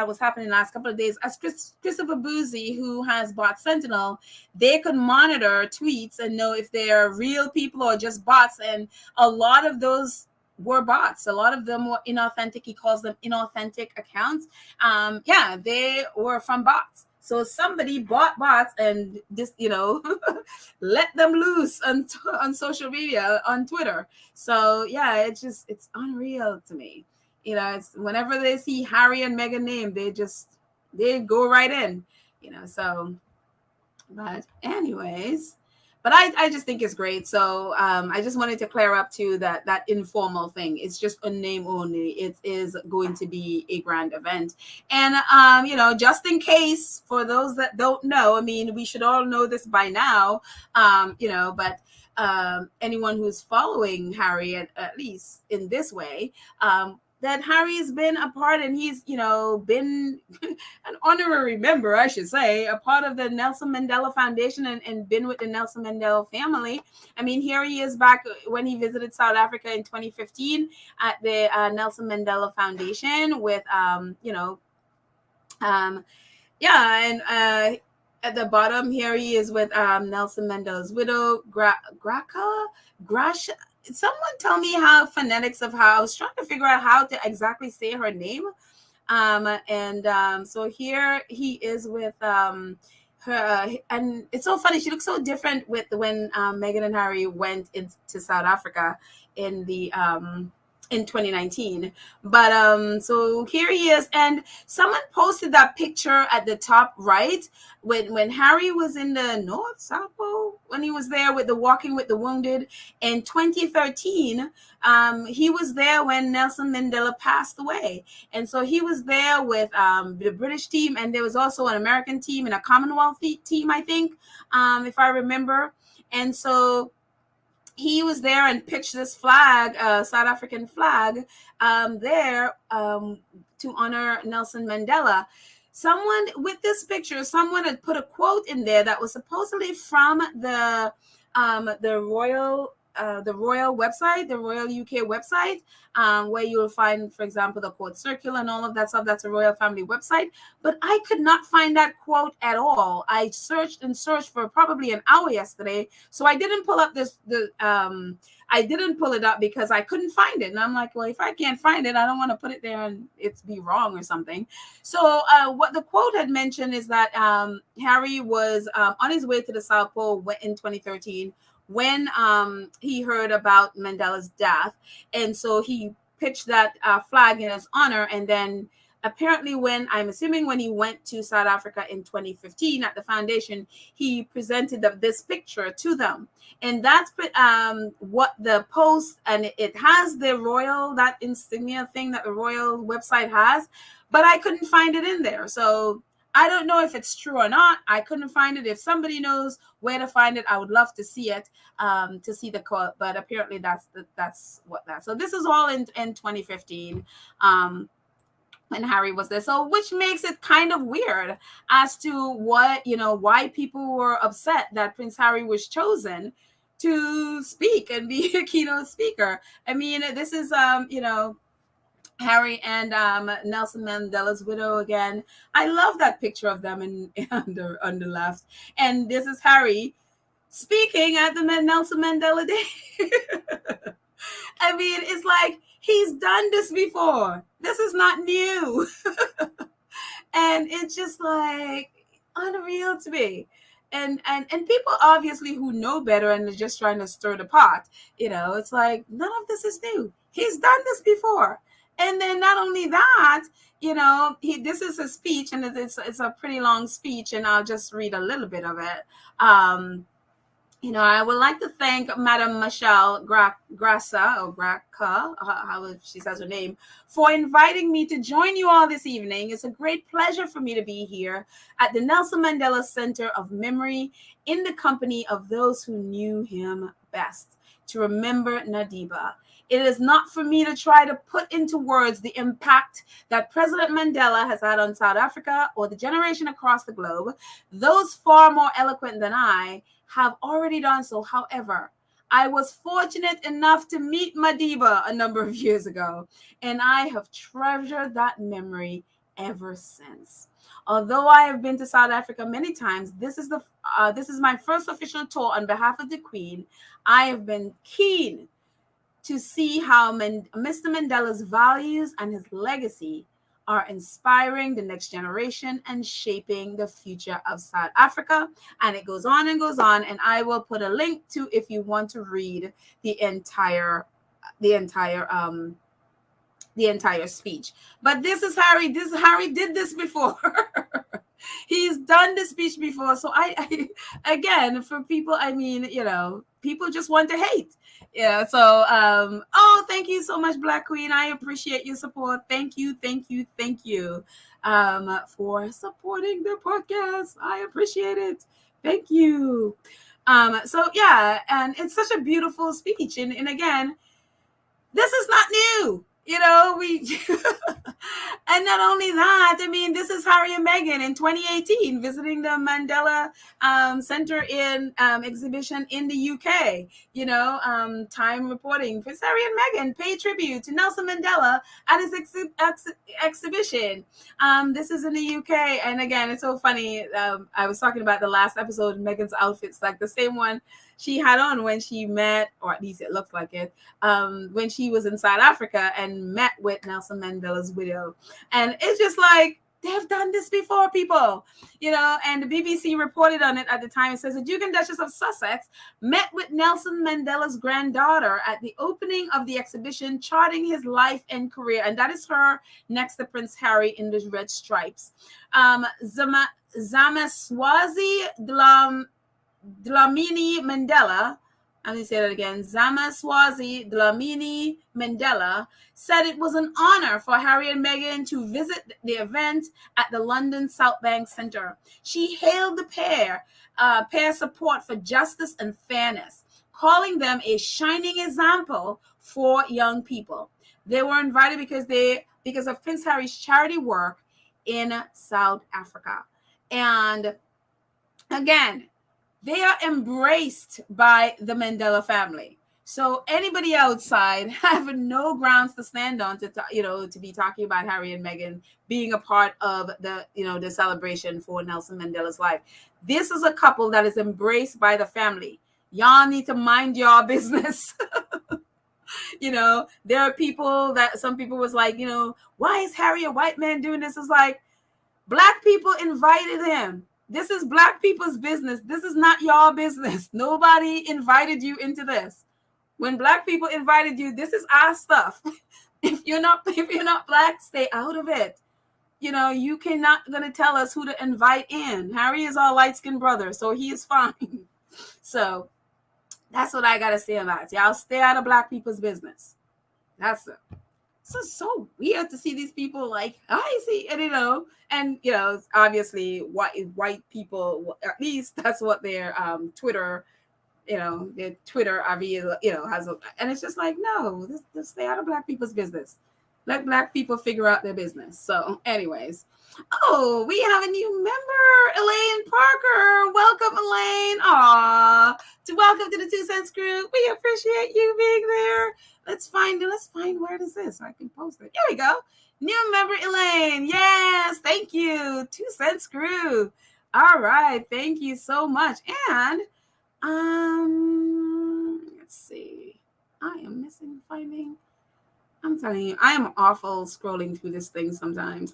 was happening the last couple of days, as Christopher Boozy, who has bought Sentinel, they could monitor tweets and know if they're real people or just bots, and a lot of those were bots. A lot of them were inauthentic. He calls them inauthentic accounts. They were from bots. So somebody bought bots and just, let them loose on social media, on Twitter. So yeah, it's unreal to me. It's whenever they see Harry and Meghan name, they go right in, so, but anyways, but I just think it's great. So I just wanted to clear up too that informal thing. It's just a name only. It is going to be a grand event. And, just in case, for those that don't know, I mean, we should all know this by now, but anyone who's following Harry, at least in this way, that Harry's been a part, and he's, been an honorary member, I should say, a part of the Nelson Mandela Foundation, and been with the Nelson Mandela family. I mean, here he is back when he visited South Africa in 2015 at the Nelson Mandela Foundation with, at the bottom here he is with Nelson Mandela's widow, Gracia. Someone tell me how phonetics of how I was trying to figure out how to exactly say her name. So here he is with her, and it's so funny. She looks so different with when Meghan and Harry went into South Africa in 2019. But so here he is, and someone posted that picture at the top right when Harry was in the South Pole, when he was there with the Walking with the Wounded in 2013. He was there when Nelson Mandela passed away, and so he was there with the British team, and there was also an American team and a Commonwealth team, I think, if I remember. And so he was there and pitched this flag, South African flag, there to honor Nelson Mandela. Someone with this picture, someone had put a quote in there that was supposedly from the royal website, the Royal UK website, where you will find, for example, the quote circular and all of that stuff. That's a royal family website. But I could not find that quote at all. I searched for probably an hour yesterday. So I didn't pull up I didn't pull it up because I couldn't find it. And I'm like, well, if I can't find it, I don't want to put it there and it's be wrong or something. So what the quote had mentioned is that Harry was on his way to the South Pole in 2013 when he heard about Mandela's death. And so he pitched that flag in his honor. And then apparently when he went to South Africa in 2015 at the foundation, he presented this picture to them. And that's what the post, and it has the royal, that insignia thing that the royal website has, but I couldn't find it in there. So I don't know if it's true or not. I couldn't find it. If somebody knows where to find it, I would love to see it, to see the quote. But apparently that's what that. So this is all in 2015. When Harry was there. So which makes it kind of weird as to why people were upset that Prince Harry was chosen to speak and be a keynote speaker. I mean, this is, Harry and Nelson Mandela's widow again. I love that picture of them on the left. And this is Harry speaking at the Nelson Mandela Day. I mean, it's like He's done this before. This is not new. And it's just like unreal to me. And people obviously who know better and are just trying to stir the pot, it's like none of this is new. He's done this before. And then not only that, this is a speech, and it's a pretty long speech, and I'll just read a little bit of it. I would like to thank Madam Michelle Grassa, or Gracca, how she says her name, for inviting me to join you all this evening. It's a great pleasure for me to be here at the Nelson Mandela Center of Memory in the company of those who knew him best, to remember Madiba. It is not for me to try to put into words the impact that President Mandela has had on South Africa or the generation across the globe. Those far more eloquent than I have already done so. However, I was fortunate enough to meet Madiba a number of years ago, and I have treasured that memory ever since. Although I have been to South Africa many times, this is my first official tour on behalf of the Queen. I have been keen to see how Mr. Mandela's values and his legacy are inspiring the next generation and shaping the future of South Africa. And it goes on and goes on. And I will put a link to, if you want to read the entire speech. But this is Harry. Harry did this before. He's done the speech before. So I again, for people, people just want to hate. Yeah. So, thank you so much, Black Queen. I appreciate your support. Thank you for supporting the podcast. I appreciate it. Thank you. So yeah, and it's such a beautiful speech. And again, this is not new. And not only that, this is Harry and Meghan in 2018 visiting the Mandela Center in exhibition in the UK. Time reporting, Prince Harry and Meghan pay tribute to Nelson Mandela at his exhibition. This is in the UK, and again, it's so funny. I was talking about the last episode. Meghan's outfit's like the same one she had on when she met, or at least it looks like it, when she was in South Africa and met with Nelson Mandela's widow. And it's just like, they've done this before, people, and the BBC reported on it at the time. It says the Duke and Duchess of Sussex met with Nelson Mandela's granddaughter at the opening of the exhibition, charting his life and career. And that is her next to Prince Harry in the red stripes. Zamaswazi Dlamini Mandela, I'm going to say that again, Zamaswazi Dlamini Mandela, said it was an honor for Harry and Meghan to visit the event at the London South Bank Centre. She hailed the pair's support for justice and fairness, calling them a shining example for young people. They were invited because of Prince Harry's charity work in South Africa. And again, they are embraced by the Mandela family. So anybody outside have no grounds to stand on to be talking about Harry and Meghan being a part of the celebration for Nelson Mandela's life. This is a couple that is embraced by the family. Y'all need to mind your business. There are people some people was like, why is Harry a white man doing this? It's like, Black people invited him. This is Black people's business. This is not your business. Nobody invited you into this. When Black people invited you, this is our stuff. If you're not Black, stay out of it. You cannot gonna tell us who to invite in. Harry is our light-skinned brother, so he is fine. So that's what I gotta say about it. Y'all stay out of Black people's business. That's it. It's so weird to see these people like, I see, and obviously white people, at least that's what their Twitter, their Twitter has, and it's just like, no, this stay out of Black people's business. Let Black people figure out their business. So anyways, we have a new member, Elaine Parker. Welcome, Elaine. Welcome to the 2 Cents Group. We appreciate you being there. Let's find where this is so I can post it. Here we go. New member, Elaine. Yes, thank you. 2 Cents Group. All right, thank you so much. And let's see. I am finding I'm telling you, I am awful scrolling through this thing sometimes.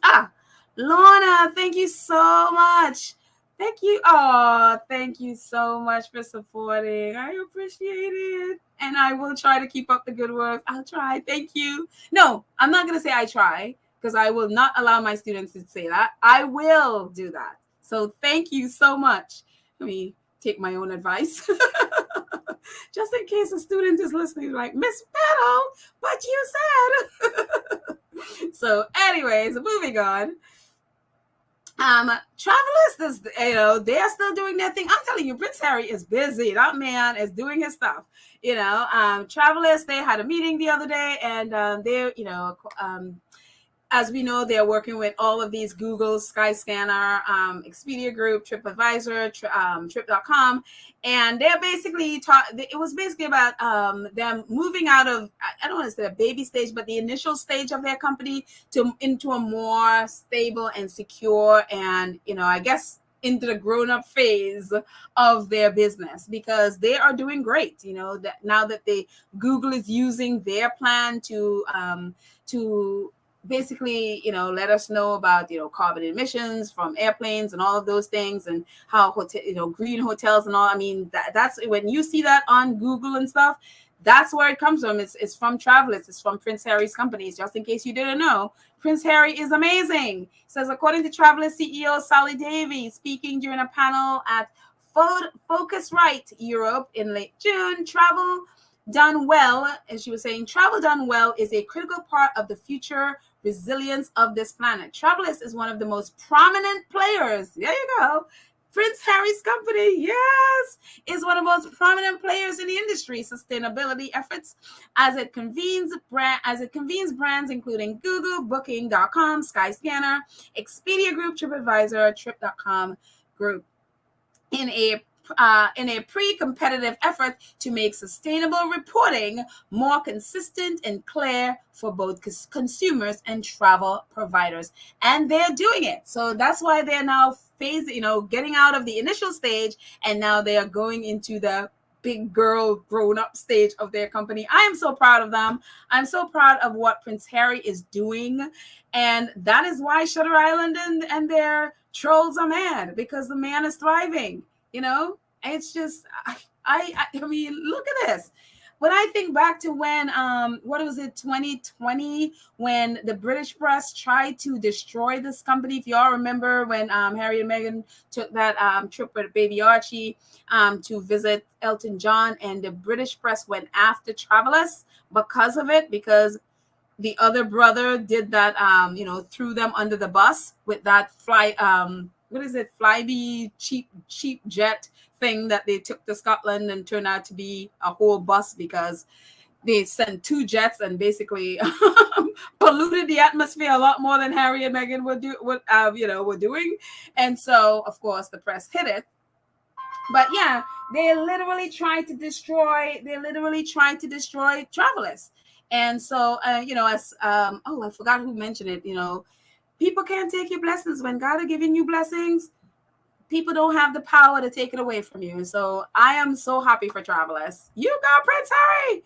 Lorna, thank you so much. Thank you. Oh, thank you so much for supporting. I appreciate it. And I will try to keep up the good work. I'll try. Thank you. No, I'm not going to say I try because I will not allow my students to say that. I will do that. So thank you so much. Let me take my own advice. Just in case a student is listening, like, Miss Meadow, but you said. So, anyways, moving on. Travelers, they're still doing their thing. I'm telling you, Prince Harry is busy. That man is doing his stuff. Travelers, they had a meeting the other day, and as we know, they're working with all of these Google, Skyscanner, Expedia Group, TripAdvisor, Trip.com. And they're basically it was basically about them moving out of, I don't want to say a baby stage, but the initial stage of their company into a more stable and secure and, I guess, into the grown-up phase of their business, because they are doing great. That now that Google is using their plan to basically, let us know about, carbon emissions from airplanes and all of those things, and how green hotels and all. I mean, that's when you see that on Google and stuff, that's where it comes from. It's from Travelers. It's from Prince Harry's companies. Just in case you didn't know, Prince Harry is amazing. It says, according to Travelers CEO Sally Davy, speaking during a panel at Focusrite Europe in late June, travel done well, as she was saying, travel done well is a critical part of the future resilience of this planet. Travelers is one of the most prominent players. There you go. Prince Harry's company, yes, is one of the most prominent players in the industry sustainability efforts as it convenes brands including Google, Booking.com, Skyscanner, Expedia Group, TripAdvisor, Trip.com Group in a pre-competitive effort to make sustainable reporting more consistent and clear for both consumers and travel providers. And they're doing it. So that's why they're now getting out of the initial stage, and now they are going into the big girl grown-up stage of their company. I am so proud of them. I'm so proud of what Prince Harry is doing. And that is why Shutter Island and their trolls are mad, because the man is thriving. It's just, I mean, look at this. When I think back to when, 2020, when the British press tried to destroy this company. If y'all remember when Harry and Meghan took that trip with baby Archie to visit Elton John, and the British press went after Travelers because of it, because the other brother did that, threw them under the bus with that Flybe cheap jet thing that they took to Scotland, and turned out to be a whole bus because they sent two jets and basically polluted the atmosphere a lot more than Harry and Meghan were doing. And so, of course, the press hit it. But yeah, they literally tried to destroy Travelers. And so, I forgot who mentioned it, people can't take your blessings. When God are giving you blessings, people don't have the power to take it away from you. So I am so happy for Travelers. You got Prince Harry,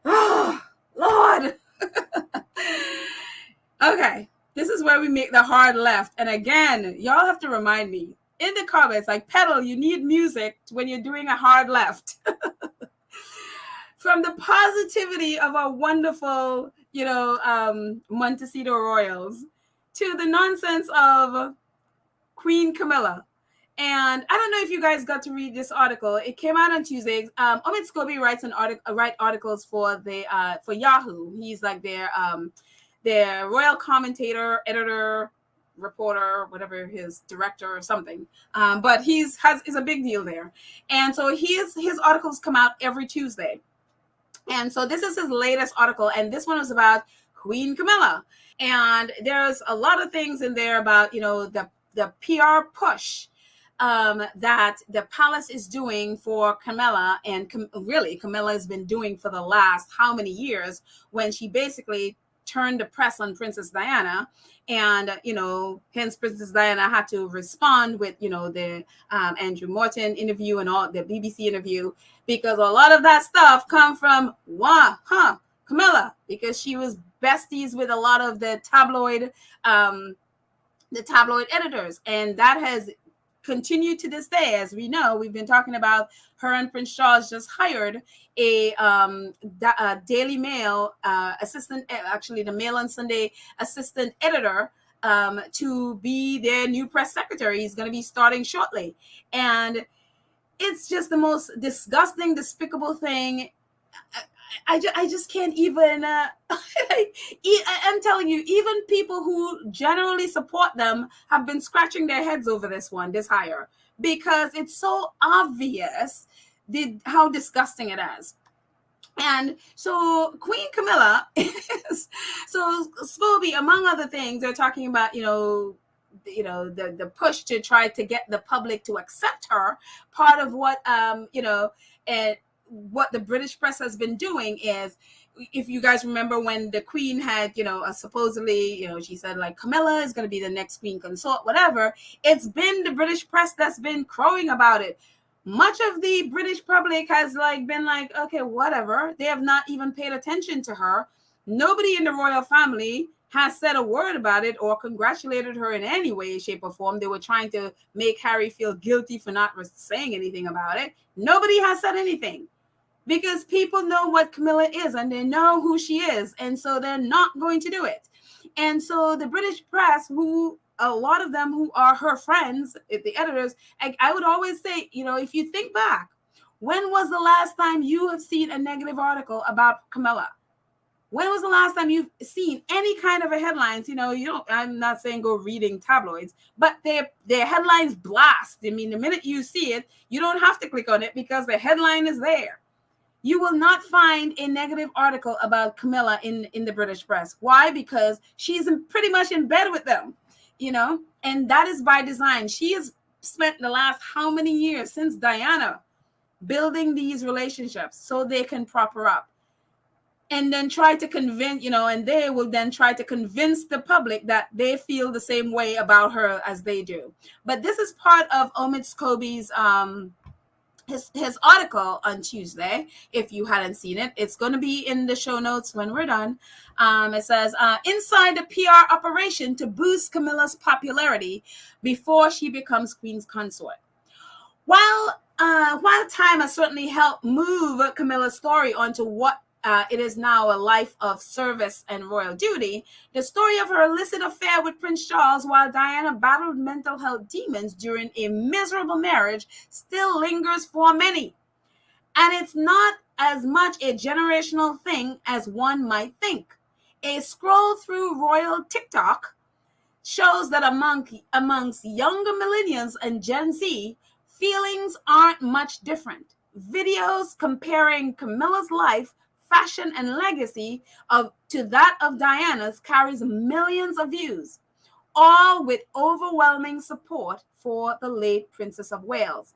Oh, Lord. Okay, this is where we make the hard left. And again, y'all have to remind me in the comments, like, Pedal, you need music when you're doing a hard left. From the positivity of our wonderful, Montecito Royals, to the nonsense of Queen Camilla. And I don't know if you guys got to read this article. It came out on Tuesday. Omid Scobie write articles for Yahoo. He's like their royal commentator, editor, reporter, whatever, his director or something. But is a big deal there. And so his articles come out every Tuesday. And so this is his latest article, and this one was about Queen Camilla. And there's a lot of things in there about, the PR push that the palace is doing for Camilla, and really Camilla has been doing for the last how many years, when she basically turned the press on Princess Diana. And, hence Princess Diana had to respond with, the Andrew Morton interview and all the BBC interview, because a lot of that stuff come from Camilla, because she was besties with a lot of the tabloid editors. And that has continued to this day. As we know, we've been talking about her and Prince Charles just hired a Daily Mail assistant, actually the Mail on Sunday assistant editor, to be their new press secretary. He's going to be starting shortly. And it's just the most disgusting, despicable thing. I just can't even, I'm telling you, even people who generally support them have been scratching their heads over this hire, because it's so obvious how disgusting it is. And so Queen Camilla is, so Scobie, among other things, they're talking about, the push to try to get the public to accept her. Part of what, and what the British press has been doing is, if you guys remember when the Queen had, supposedly, she said like Camilla is going to be the next Queen consort, whatever. It's been the British press that's been crowing about it. Much of the British public has been like, okay, whatever. They have not even paid attention to her. Nobody in the royal family has said a word about it or congratulated her in any way, shape, or form. They were trying to make Harry feel guilty for not saying anything about it. Nobody has said anything, because people know what Camilla is and they know who she is. And so they're not going to do it. And so the British press, who a lot of them who are her friends, the editors, I would always say, if you think back, when was the last time you have seen a negative article about Camilla? When was the last time you've seen any kind of a headlines? I'm not saying go reading tabloids, but their headlines blast. I mean, the minute you see it, you don't have to click on it because the headline is there. You will not find a negative article about Camilla in the British press. Why? Because she's pretty much in bed with them, and that is by design. She has spent the last how many years since Diana building these relationships so they can prop her up. And then try to convince, and they will then try to convince the public that they feel the same way about her as they do. But this is part of Omid Scobie's his article on Tuesday. If you hadn't seen it, it's going to be in the show notes when we're done. It says, inside the PR operation to boost Camilla's popularity before she becomes Queen's consort. While time has certainly helped move Camilla's story onto what it is now a life of service and royal duty, the story of her illicit affair with Prince Charles while Diana battled mental health demons during a miserable marriage still lingers for many. And it's not as much a generational thing as one might think. A scroll through royal TikTok shows that amongst younger millennials and Gen Z, feelings aren't much different. Videos comparing Camilla's life, fashion, and legacy to that of Diana's carries millions of views, all with overwhelming support for the late Princess of Wales.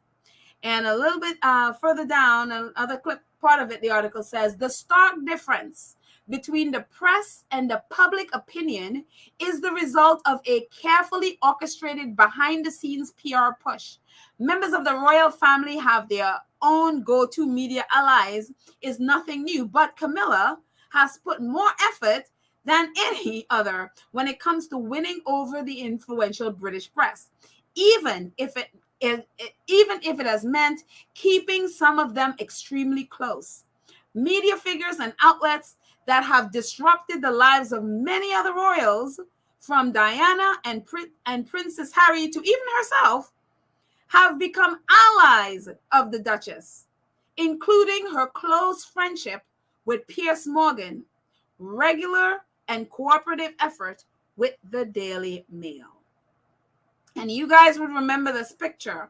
And a little bit further down, another clip part of it, the article says, the stark difference between the press and the public opinion is the result of a carefully orchestrated behind-the-scenes PR push. Members of the royal family have their own go-to media allies is nothing new, but Camilla has put more effort than any other when it comes to winning over the influential British press, even if it has meant keeping some of them extremely close. Media figures and outlets that have disrupted the lives of many other royals, from Diana and Princess Harry to even herself, have become allies of the Duchess, including her close friendship with Piers Morgan, regular and cooperative effort with the Daily Mail. And you guys would remember this picture,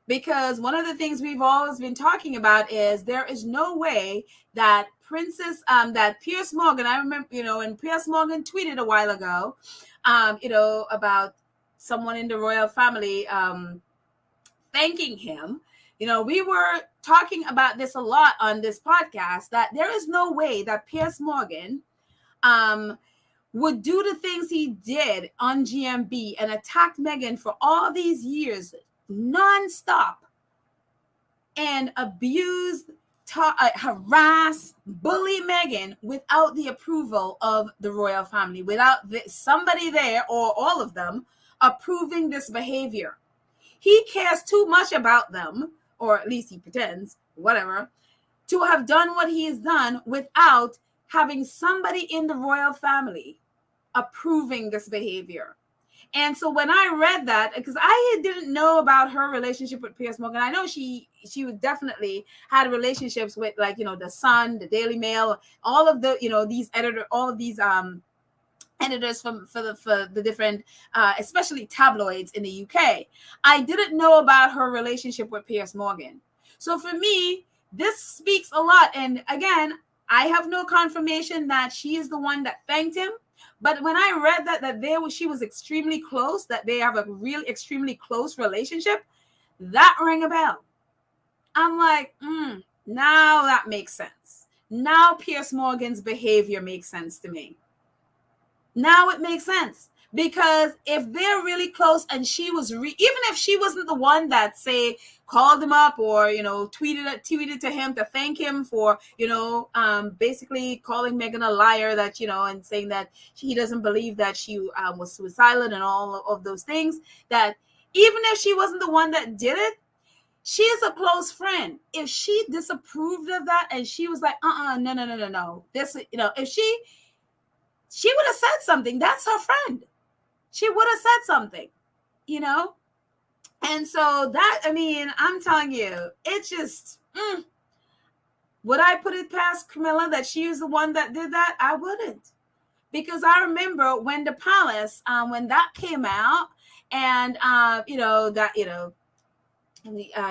because one of the things we've always been talking about is there is no way that that Piers Morgan, I remember, when Piers Morgan tweeted a while ago, about someone in the royal family, thanking him. We were talking about this a lot on this podcast, that there is no way that Piers Morgan would do the things he did on GMB and attacked Meghan for all these years nonstop and abuse, harass, bully Meghan without the approval of the royal family, without somebody there or all of them approving this behavior. He cares too much about them, or at least he pretends, whatever, to have done what he has done without having somebody in the royal family approving this behavior. And so when I read that, because I didn't know about her relationship with Piers Morgan, I know she was definitely had relationships with, like, you know, the Sun, the Daily Mail, all of the, you know, these editors for the different, especially tabloids in the UK. I didn't know about her relationship with Piers Morgan. So for me, this speaks a lot. And again, I have no confirmation that she is the one that thanked him. But when I read that she was extremely close, that they have a real extremely close relationship, that rang a bell. I'm like, now that makes sense. Now Piers Morgan's behavior makes sense to me. Now it makes sense. Because if they're really close and she was, even if she wasn't the one that, say, called him up or, you know, tweeted to him to thank him for, you know, basically calling Meghan a liar, that, you know, and saying that he doesn't believe that she was suicidal and all of those things, that even if she wasn't the one that did it, she is a close friend. If she disapproved of that and she was like, no, this, you know, if she would have said something. That's her friend. She would have said something, you know? And so that, I mean, I'm telling you, it just, would I put it past Camilla that she was the one that did that? I wouldn't. Because I remember when the Palace, when that came out, and, you know, that, you know,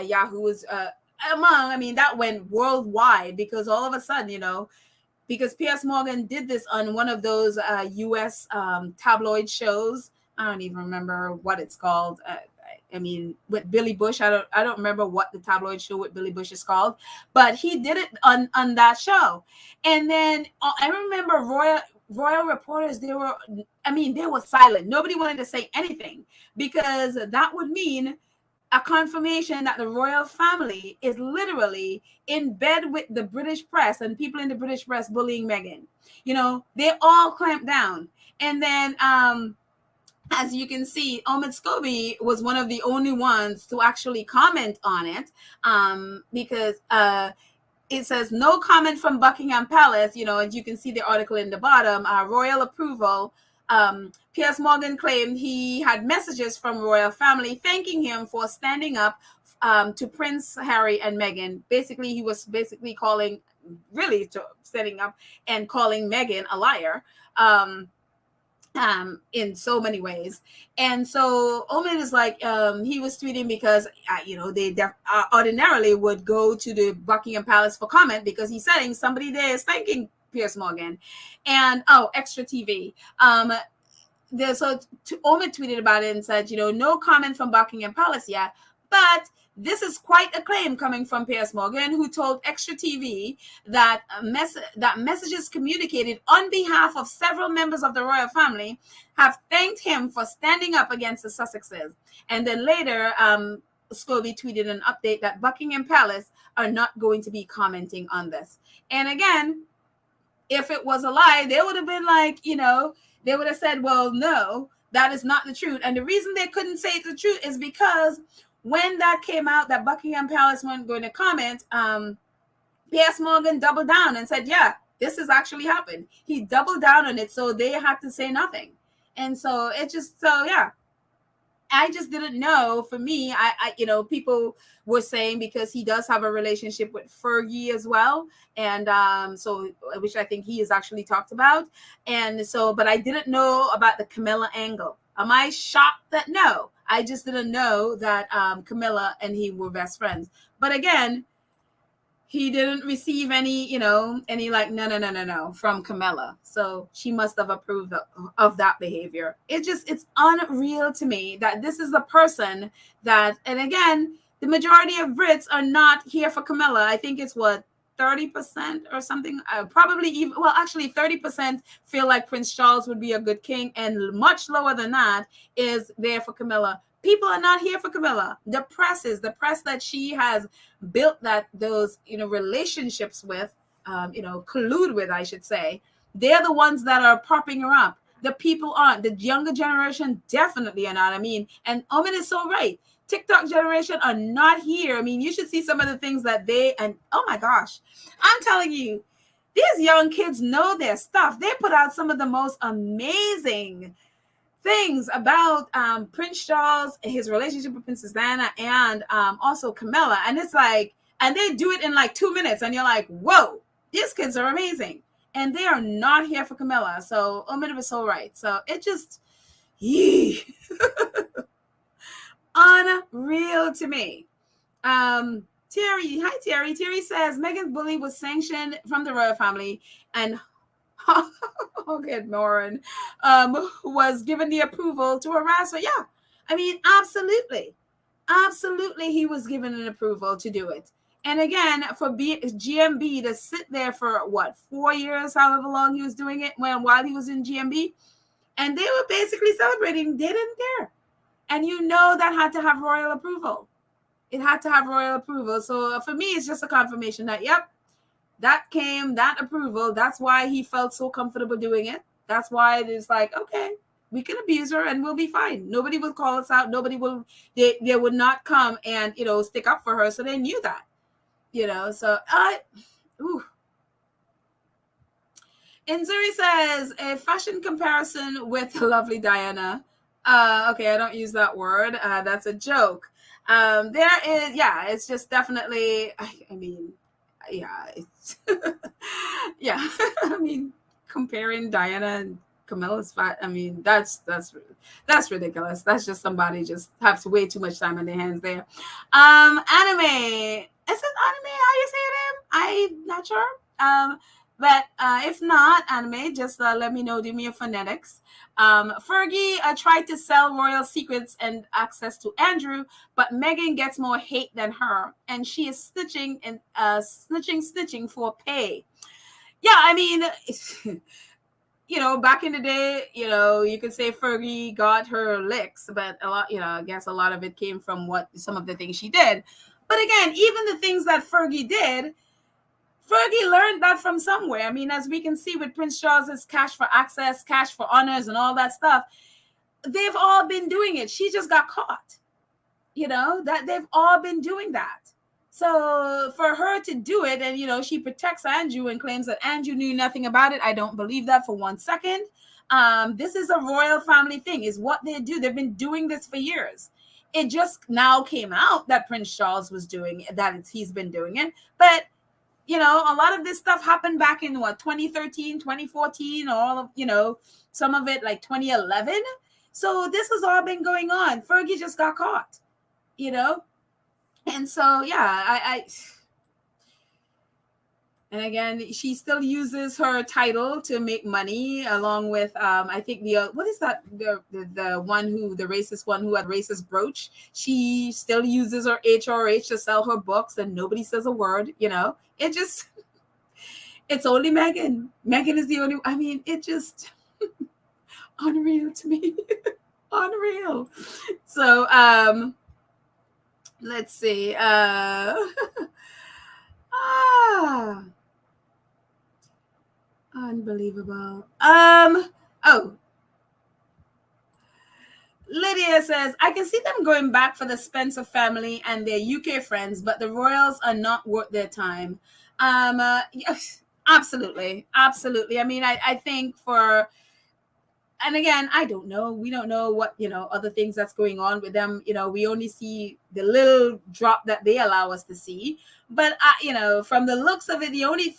Yahoo was that went worldwide, because all of a sudden, you know, because Piers Morgan did this on one of those U.S. Tabloid shows. I don't even remember what it's called. I mean, with Billy Bush, I don't remember what the tabloid show with Billy Bush is called, but he did it on that show. And then I remember royal reporters, they were silent. Nobody wanted to say anything, because that would mean a confirmation that the royal family is literally in bed with the British press and people in the British press bullying Meghan. You know, they all clamped down. And then, as you can see, Omid Scobie was one of the only ones to actually comment on it, because it says no comment from Buckingham Palace. You know, as you can see the article in the bottom, royal approval. Piers Morgan claimed he had messages from royal family thanking him for standing up to Prince Harry and Meghan. Basically, he was standing up and calling Meghan a liar in so many ways. And so Omid is like, he was tweeting because, you know, they ordinarily would go to the Buckingham Palace for comment, because he's saying somebody there is thanking Piers Morgan. And extra TV. Omid tweeted about it and said, you know, no comment from Buckingham Palace yet, but this is quite a claim coming from Piers Morgan, who told Extra TV that messages communicated on behalf of several members of the royal family have thanked him for standing up against the Sussexes. And then later, Scobie tweeted an update that Buckingham Palace are not going to be commenting on this. And again, if it was a lie, they would have been like, you know, they would have said, well, no, that is not the truth. And the reason they couldn't say it's the truth is because when that came out, that Buckingham Palace weren't going to comment, Piers Morgan doubled down and said, yeah, this has actually happened. He doubled down on it, so they had to say nothing. And so I just didn't know. For me, I you know, people were saying because he does have a relationship with Fergie as well, and so, which I think he has actually talked about. And so, but I didn't know about the Camilla angle. Am I shocked that? No, I just didn't know that Camilla and he were best friends. But again, he didn't receive any, you know, like, no from Camilla. So she must have approved of that behavior. It's unreal to me that this is the person that, and again, the majority of Brits are not here for Camilla. I think it's 30% 30% or something, probably even, well, actually 30% feel like Prince Charles would be a good king, and much lower than that is there for Camilla. People are not here for Camilla. The press that she has built those relationships with, collude with, I should say. They're the ones that are propping her up. The people aren't. The younger generation definitely are not. I mean, and Omen is so right. TikTok generation are not here. I mean, you should see some of the things that and oh my gosh, I'm telling you, these young kids know their stuff. They put out some of the most amazing things about Prince Charles, his relationship with Princess Diana, and also Camilla. And it's like, and they do it in like 2 minutes, and you're like, whoa, these kids are amazing. And they are not here for Camilla. So Omid was so right. So it just, unreal to me. Terry, hi Terry. Terry says Meghan's bully was sanctioned from the royal family, and okay, Lauren was given the approval to harass her. Yeah, I mean, absolutely, he was given an approval to do it. And again, for GMB to sit there for 4 years, however long he was doing it, while he was in GMB, and they were basically celebrating, they didn't care. And that had to have royal approval. It had to have royal approval. So for me, it's just a confirmation that, yep, that approval. That's why he felt so comfortable doing it. That's why it is like, okay, we can abuse her and we'll be fine. Nobody will call us out. They would not come and, stick up for her. So they knew that, so And Zuri says a fashion comparison with the lovely Diana. Okay, I don't use that word. That's a joke. There is, it's just definitely, I mean, it's yeah. I mean, comparing Diana and Camilla's fat, I mean, that's ridiculous. That's just somebody just has way too much time on their hands there. Anime. Is it anime? How you say it? I'm not sure. But if not anime, just let me know. Do me a phonetics. Fergie tried to sell royal secrets and access to Andrew, but Meghan gets more hate than her, and she is snitching and snitching for pay. Yeah, I mean, back in the day, you could say Fergie got her licks, but a lot, I guess a lot of it came from some of the things she did. But again, even the things that Fergie did, Fergie learned that from somewhere. I mean, as we can see with Prince Charles's cash for access, cash for honors, and all that stuff, they've all been doing it. She just got caught. That they've all been doing that. So for her to do it, and she protects Andrew and claims that Andrew knew nothing about it, I don't believe that for 1 second. This is a royal family thing, is what they do. They've been doing this for years. It just now came out that Prince Charles was doing it, he's been doing it, but. A lot of this stuff happened back in 2013, 2014, all of, some of it like 2011. So this has all been going on. Fergie just got caught, and so, yeah, and again, she still uses her title to make money along with, I think what is that? The racist one who had racist brooch. She still uses her HRH to sell her books and nobody says a word, It just, it's only Meghan. Meghan is the only, I mean, it just, unreal to me. Unreal. So, let's see. Unbelievable. Lydia says, I can see them going back for the Spencer family and their UK friends, but the royals are not worth their time. Yes, absolutely. I mean, I think and again, I don't know. We don't know what, other things that's going on with them. We only see the little drop that they allow us to see. But, from the looks of it, the only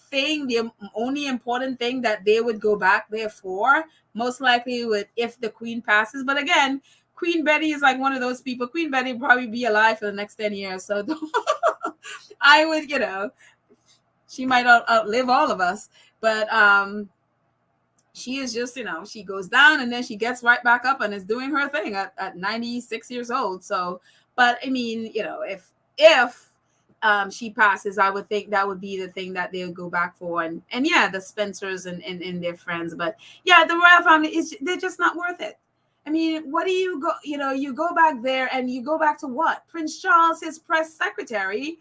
important thing that they would go back there for, most likely if the Queen passes. But again, Queen Betty is like one of those people. Queen Betty will probably be alive for the next 10 years. So I would, she might outlive all of us. But, she is just, she goes down and then she gets right back up and is doing her thing at 96 years old. So, but I mean, if she passes, I would think that would be the thing that they would go back for. And yeah, the Spencers and their friends. But yeah, the royal family they're just not worth it. I mean, what do you go, you go back there and you go back to what? Prince Charles, his press secretary,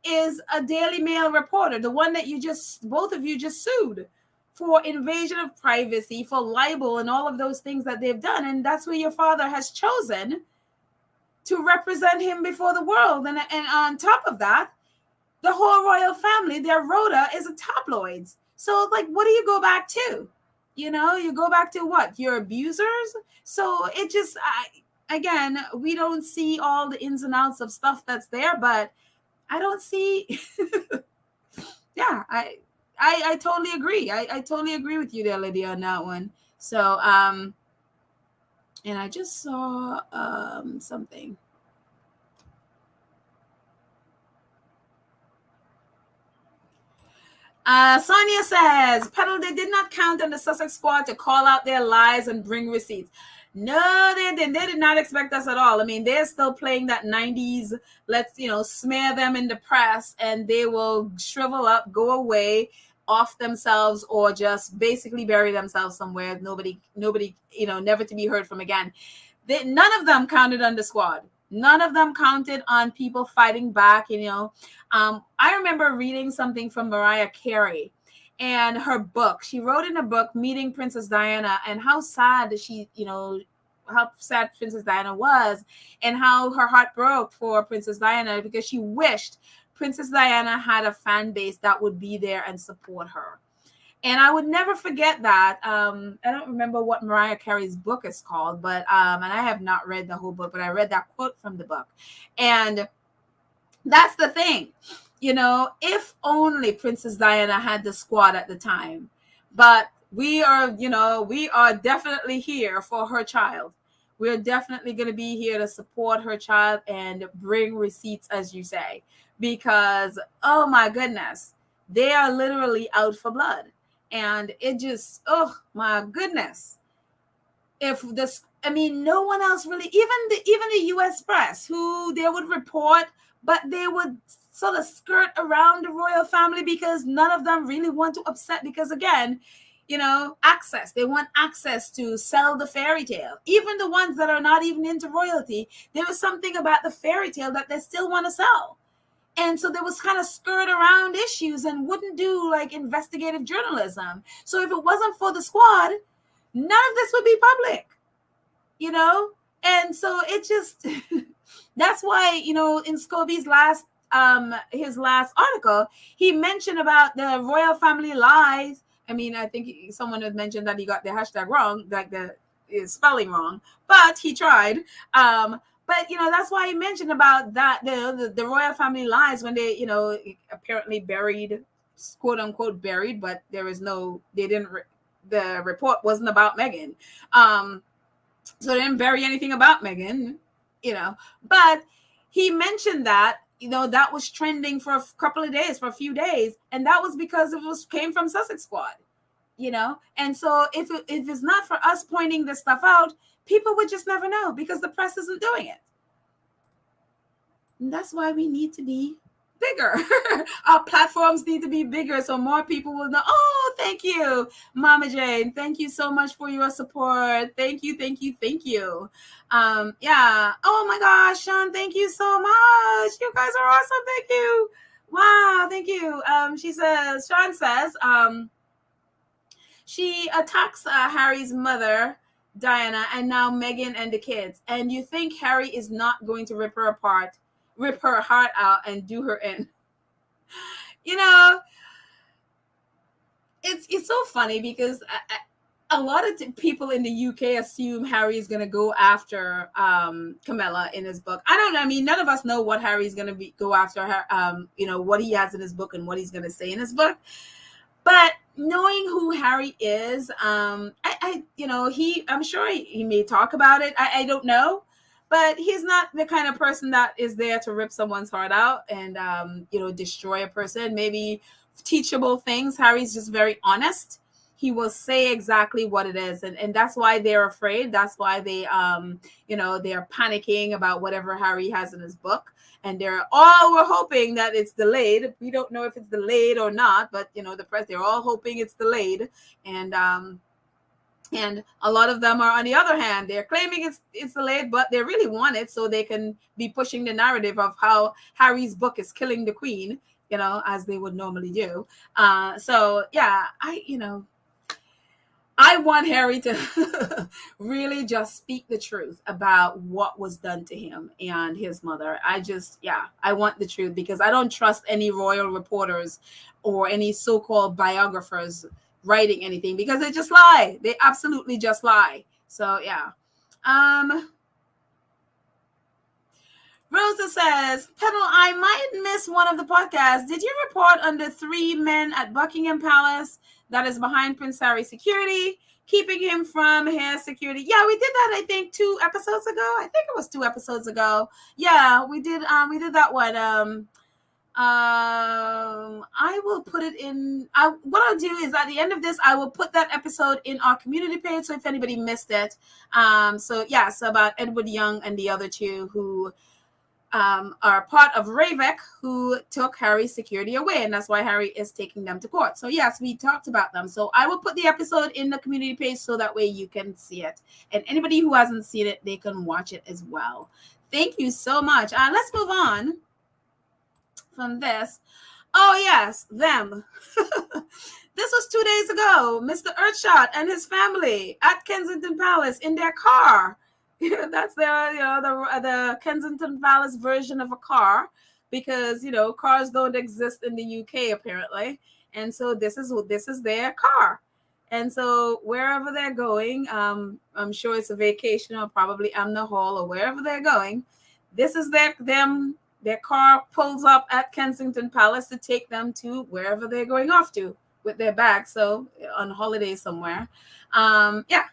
is a Daily Mail reporter, the one that both of you just sued for invasion of privacy, for libel, and all of those things that they've done. And that's where your father has chosen to represent him before the world. And on top of that, the whole royal family, their rota is a tabloids. So like, what do you go back to? You go back to what? Your abusers? So it just, again, we don't see all the ins and outs of stuff that's there, but I don't see. Yeah, I totally agree. I totally agree with you there, Lydia, on that one. So, and I just saw something. Sonia says, Pedal, they did not count on the Sussex squad to call out their lies and bring receipts. No, they didn't. They did not expect us at all. I mean, they're still playing that 90s, let's, smear them in the press and they will shrivel up, go away, off themselves, or just basically bury themselves somewhere. Nobody, never to be heard from again. None of them counted on the squad. None of them counted on people fighting back, I remember reading something from Mariah Carey and her book. She wrote in a book, Meeting Princess Diana, and how sad how sad Princess Diana was, and how her heart broke for Princess Diana because she wished Princess Diana had a fan base that would be there and support her. And I would never forget that. I don't remember what Mariah Carey's book is called, but and I have not read the whole book, but I read that quote from the book. And that's the thing, if only Princess Diana had the squad at the time. But we are definitely here for her child. We're definitely going to be here to support her child and bring receipts, as you say, because, oh my goodness, they are literally out for blood. And it just, oh my goodness. No one else really, even the U.S. press, who they would report, but they would sort of skirt around the royal family because none of them really want to upset, because again, access. They want access to sell the fairy tale. Even the ones that are not even into royalty, there was something about the fairy tale that they still want to sell. And so there was kind of skirt around issues and wouldn't do like investigative journalism. So if it wasn't for the squad, none of this would be public, And so it just, that's why, in Scobie's his last article, he mentioned about the royal family lies. I mean, I think someone had mentioned that he got the hashtag wrong, like the spelling wrong, but he tried. But, that's why he mentioned about that, the royal family lies when they, apparently buried, quote unquote buried, but the report wasn't about Meghan. So they didn't bury anything about Meghan, but he mentioned that, that was trending for a couple of days, for a few days. And that was because came from Sussex Squad, And so if it's not for us pointing this stuff out, people would just never know because the press isn't doing it. And that's why we need to be bigger. Our platforms need to be bigger so more people will know. Oh, thank you, Mama Jane. Thank you so much for your support. Thank you. Yeah. Oh my gosh, Sean, thank you so much. You guys are awesome. Thank you. Wow, thank you. Sean says, she attacks Harry's mother, Diana, and now Meghan and the kids. And you think Harry is not going to rip her heart out and do her in. It's so funny because a lot of people in the UK assume Harry is going to go after Camilla in his book. I don't know. I mean, none of us know what Harry's going to go after her, what he has in his book and what he's going to say in his book. But knowing who Harry is, I'm sure he may talk about it. I don't know. But he's not the kind of person that is there to rip someone's heart out and, destroy a person. Maybe teachable things. Harry's just very honest. he will say exactly what it is. And that's why they're afraid. That's why they, they're panicking about whatever Harry has in his book. And we're hoping that it's delayed. We don't know if it's delayed or not, but, the press, they're all hoping it's delayed. And a lot of them are, on the other hand, they're claiming it's delayed, but they really want it so they can be pushing the narrative of how Harry's book is killing the queen, as they would normally do. So yeah, I want Harry to really just speak the truth about what was done to him and his mother. I want the truth, because I don't trust any royal reporters or any so-called biographers writing anything, because they just lie. They absolutely just lie. So yeah. Rosa says, Pedal, I might miss one of the podcasts. Did you report on the 3 men at Buckingham Palace that is behind Prince Harry's security, keeping him from his security? Yeah, we did that, I think, 2 episodes ago. I think it was 2 episodes ago. Yeah, we did that one. I will put it in. What I'll do is, at the end of this, I will put that episode in our community page. So if anybody missed it, so about Edward Young and the other 2 who are part of Ravek, who took Harry's security away, and that's why Harry is taking them to court. So yes, we talked about them. So I will put the episode in the community page so that way you can see it, and anybody who hasn't seen it, they can watch it as well. Thank you so much. Let's move on from this. Oh yes, them. This was 2 days ago. Mr. Earthshot and his family at Kensington Palace in their car. That's their, the Kensington Palace version of a car, because cars don't exist in the UK apparently, and so this is their car, and so wherever they're going, I'm sure it's a vacation or probably Amna Hall or wherever they're going. This is their car pulls up at Kensington Palace to take them to wherever they're going off to with their bags. So on holiday somewhere, yeah.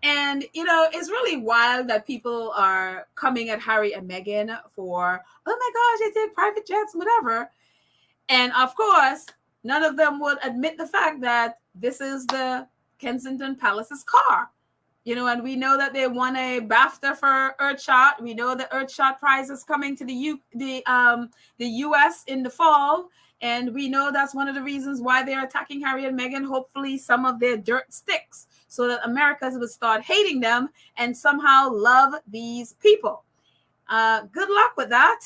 And, it's really wild that people are coming at Harry and Meghan for, oh my gosh, they take private jets, whatever. And of course, none of them would admit the fact that this is the Kensington Palace's car. And we know that they won a BAFTA for Earthshot. We know the Earthshot prize is coming to the US in the fall. And we know that's one of the reasons why they're attacking Harry and Meghan. Hopefully some of their dirt sticks, so that Americans would start hating them and somehow love these people. Good luck with that.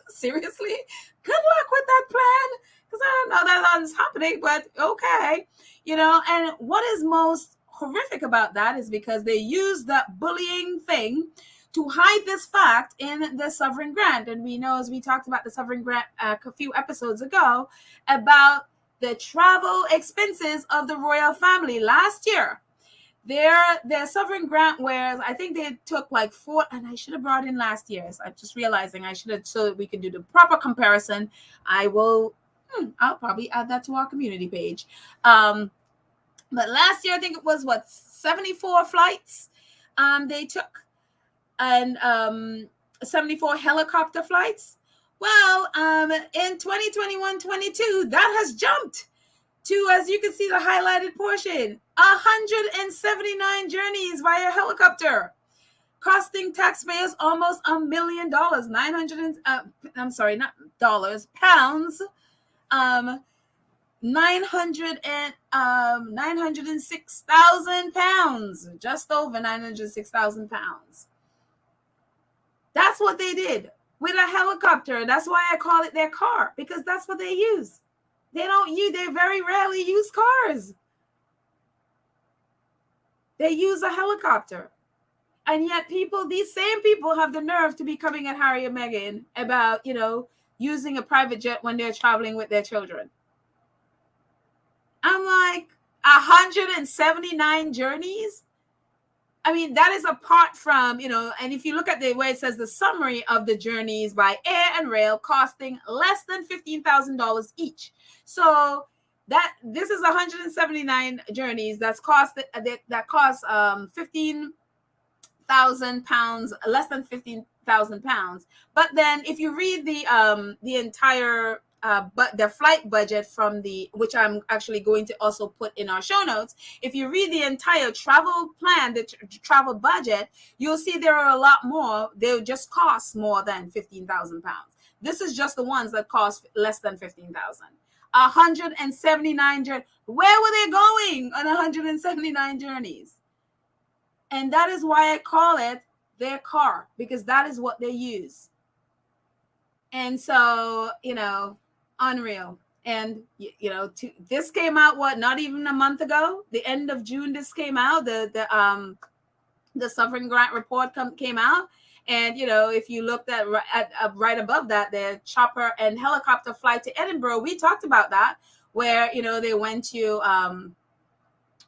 Seriously, good luck with that plan, because I don't know that's happening, but okay. And what is most horrific about that is because they use that bullying thing to hide this fact in the sovereign grant. And we know, as we talked about the sovereign grant a few episodes ago, about the travel expenses of the royal family last year. Their sovereign grant, where I think they took like 4, and I should have brought in last year's. I'm just realizing I should have, so that we can do the proper comparison. I'll probably add that to our community page. But last year, I think it was 74 flights they took, and 74 helicopter flights. Well, in 2021-22, that has jumped to, as you can see, the highlighted portion, 179 journeys via helicopter, costing taxpayers almost $1 million. Pounds. 906,000 pounds, just over 906,000 pounds. That's what they did with a helicopter. That's why I call it their car, because that's what they use. They very rarely use cars. They use a helicopter. And yet these same people have the nerve to be coming at Harry and Meghan about, using a private jet when they're traveling with their children. I'm like, 179 journeys? I mean, that is apart from, and if you look at the way it says the summary of the journeys by air and rail costing less than $15,000 each. So this is 179 journeys that cost 15,000 pounds, less than 15,000 pounds. But then if you read the entire but the flight budget from which I'm actually going to also put in our show notes. If you read the entire travel plan, the travel budget, you'll see there are a lot more. They just cost more than £15,000. This is just the ones that cost less than 15,000. 179 journeys. Where were they going on 179 journeys? And that is why I call it their car, because that is what they use. And so, unreal. And, this came out, not even a month ago, the end of June, this came out, the Sovereign Grant Report came out. And, if you looked at right above that, the chopper and helicopter flight to Edinburgh, we talked about that, where, they went to,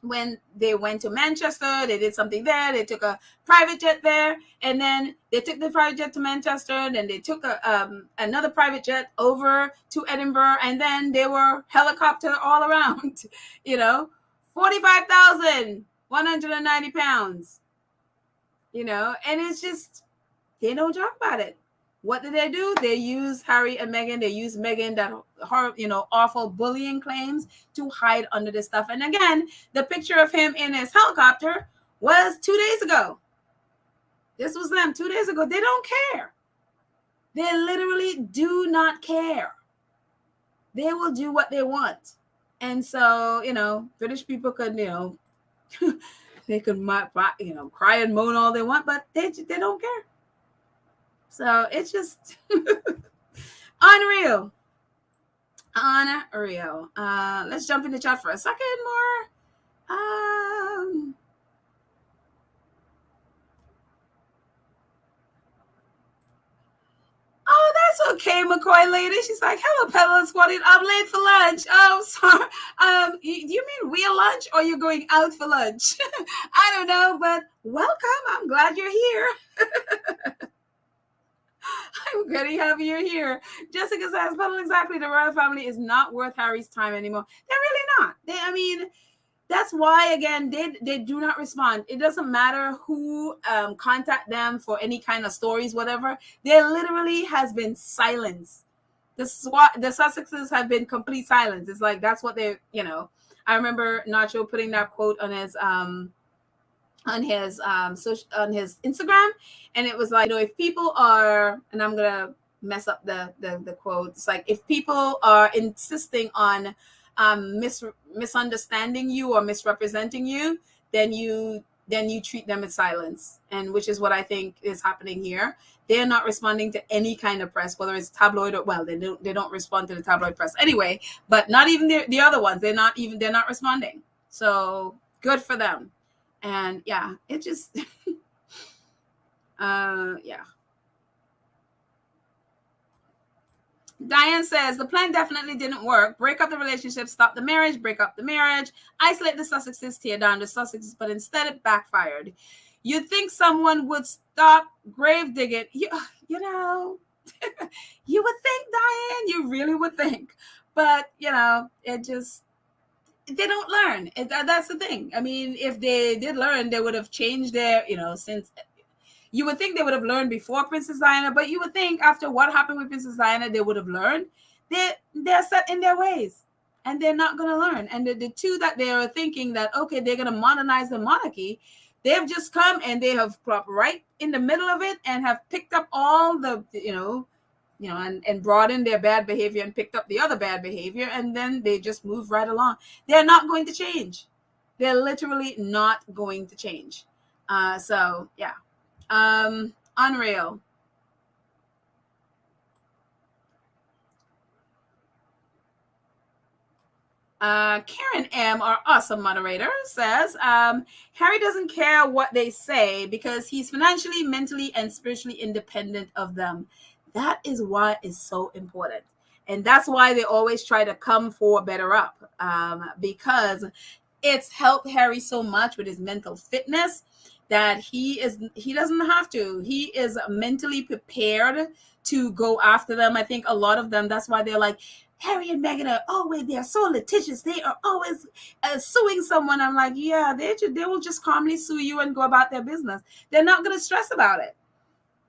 when they went to Manchester, they did something there. They took a private jet there, and then they took the private jet to Manchester, and then they took another private jet over to Edinburgh, and then they were helicopter all around, 45,190 pounds, and it's just, they don't talk about it. What did they do? They use Harry and Meghan. They use Meghan, that awful bullying claims, to hide under this stuff. And again, the picture of him in his helicopter was 2 days ago. This was them 2 days ago. They don't care. They literally do not care. They will do what they want. And so, British people could, they could, cry and moan all they want, but they don't care. So it's just unreal. Unreal. Let's jump in the chat for a second more. Oh, that's okay, McCoy lady. She's like, hello, Peddler Squaddy. I'm late for lunch. Oh, sorry. Do you mean real lunch, or you're going out for lunch? I don't know, but welcome. I'm glad you're here. I'm very happy you're here. Jessica says, well, exactly, the royal family is not worth Harry's time anymore. They're really not. That's why, again, they do not respond. It doesn't matter who contact them for any kind of stories, whatever. There literally has been silence. The Sussexes have been complete silence. It's like, that's what they, I remember Nacho putting that quote on his Instagram, and it was like, if people are, and I'm gonna mess up the quote, it's like, if people are insisting on misunderstanding you or misrepresenting you, then you treat them with silence, and which is what I think is happening here. They're not responding to any kind of press, whether it's tabloid or, well, they don't respond to the tabloid press anyway, but not even the other ones. They're not responding. So good for them. And yeah, it just, yeah. Diane says, the plan definitely didn't work. Break up the relationship, stop the marriage, break up the marriage, isolate the Sussexes, tear down the Sussexes, but instead it backfired. You'd think someone would stop grave digging. You would think, Diane, you really would think. But, it just, they don't learn. That's the thing. I mean, if they did learn, they would have changed their, since you would think they would have learned before Princess Diana, but you would think after what happened with Princess Diana, they would have learned. They're set in their ways, and they're not going to learn. And the two that they are thinking that, okay, they're going to modernize the monarchy, they've just come and they have plopped right in the middle of it and have picked up all the, and brought in their bad behavior and picked up the other bad behavior, and then they just move right along. They're not going to change. They're literally not going to change. So yeah, unreal. Karen M., our awesome moderator, says, Harry doesn't care what they say because he's financially, mentally, and spiritually independent of them. That is why it's so important. And that's why they always try to come for better up, because it's helped Harry so much with his mental fitness that he doesn't have to. He is mentally prepared to go after them. I think a lot of them, that's why they're like, Harry and Meghan are always, they're so litigious. They are always suing someone. I'm like, yeah, they will just calmly sue you and go about their business. They're not going to stress about it.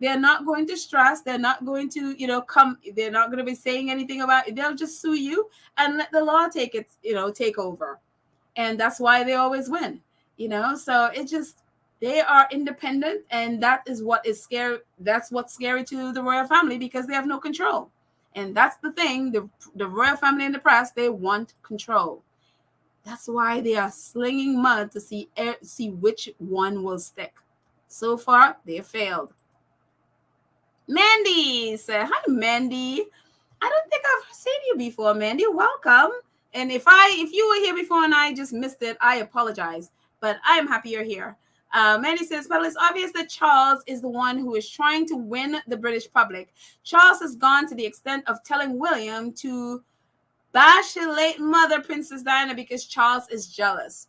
They're not going to stress. They're not going to, come. They're not going to be saying anything about it. They'll just sue you and let the law take over. And that's why they always win, So it just, they are independent, and that is what is scary. That's what's scary to the royal family, because they have no control. And that's the thing. The royal family and the press, they want control. That's why they are slinging mud to see which one will stick. So far, they failed. Mandy said, "Hi, Mandy. I don't think I've seen you before, Mandy. Welcome. And if you were here before and I just missed it, I apologize. But I am happy you're here." Mandy says, "Well, it's obvious that Charles is the one who is trying to win the British public. Charles has gone to the extent of telling William to bash his late mother, Princess Diana, because Charles is jealous."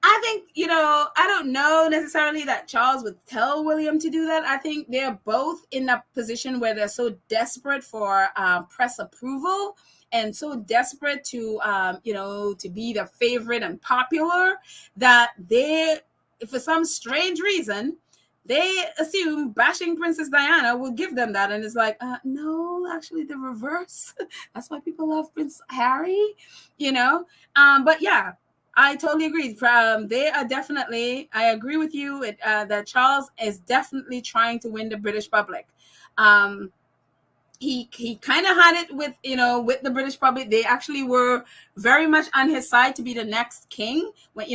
I think, I don't know necessarily that Charles would tell William to do that. I think they're both in a position where they're so desperate for press approval and so desperate to, to be the favorite and popular, that they, for some strange reason, they assume bashing Princess Diana will give them that. And it's like, no, actually the reverse. That's why people love Prince Harry, But yeah, I totally agree. They are definitely, I agree with you that Charles is definitely trying to win the British public. He kind of had it with the British public. They actually were very much on his side to be the next king, when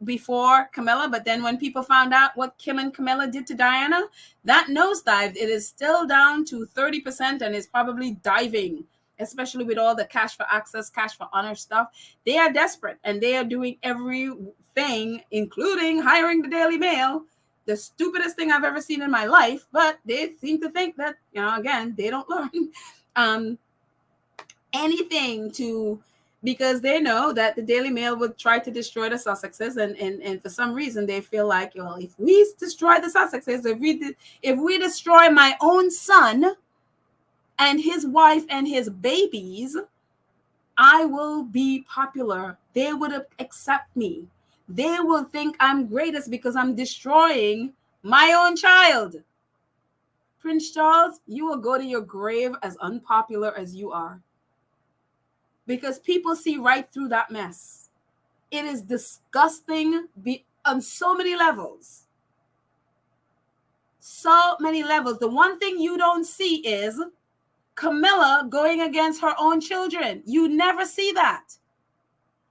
before Camilla. But then when people found out what Kim and Camilla did to Diana, that nosedived. It is still down to 30% and is probably diving, especially with all the cash for access, cash for honor stuff. They are desperate, and they are doing everything, including hiring the Daily Mail, the stupidest thing I've ever seen in my life. But they seem to think that, again, they don't learn anything because they know that the Daily Mail would try to destroy the Sussexes, and for some reason they feel like, well, if we destroy the Sussexes, if we destroy my own son and his wife and his babies, I will be popular. They would accept me. They will think I'm greatest because I'm destroying my own child. Prince Charles, you will go to your grave as unpopular as you are, because people see right through that mess. It is disgusting on so many levels. So many levels. The one thing you don't see is Camilla going against her own children. You never see that.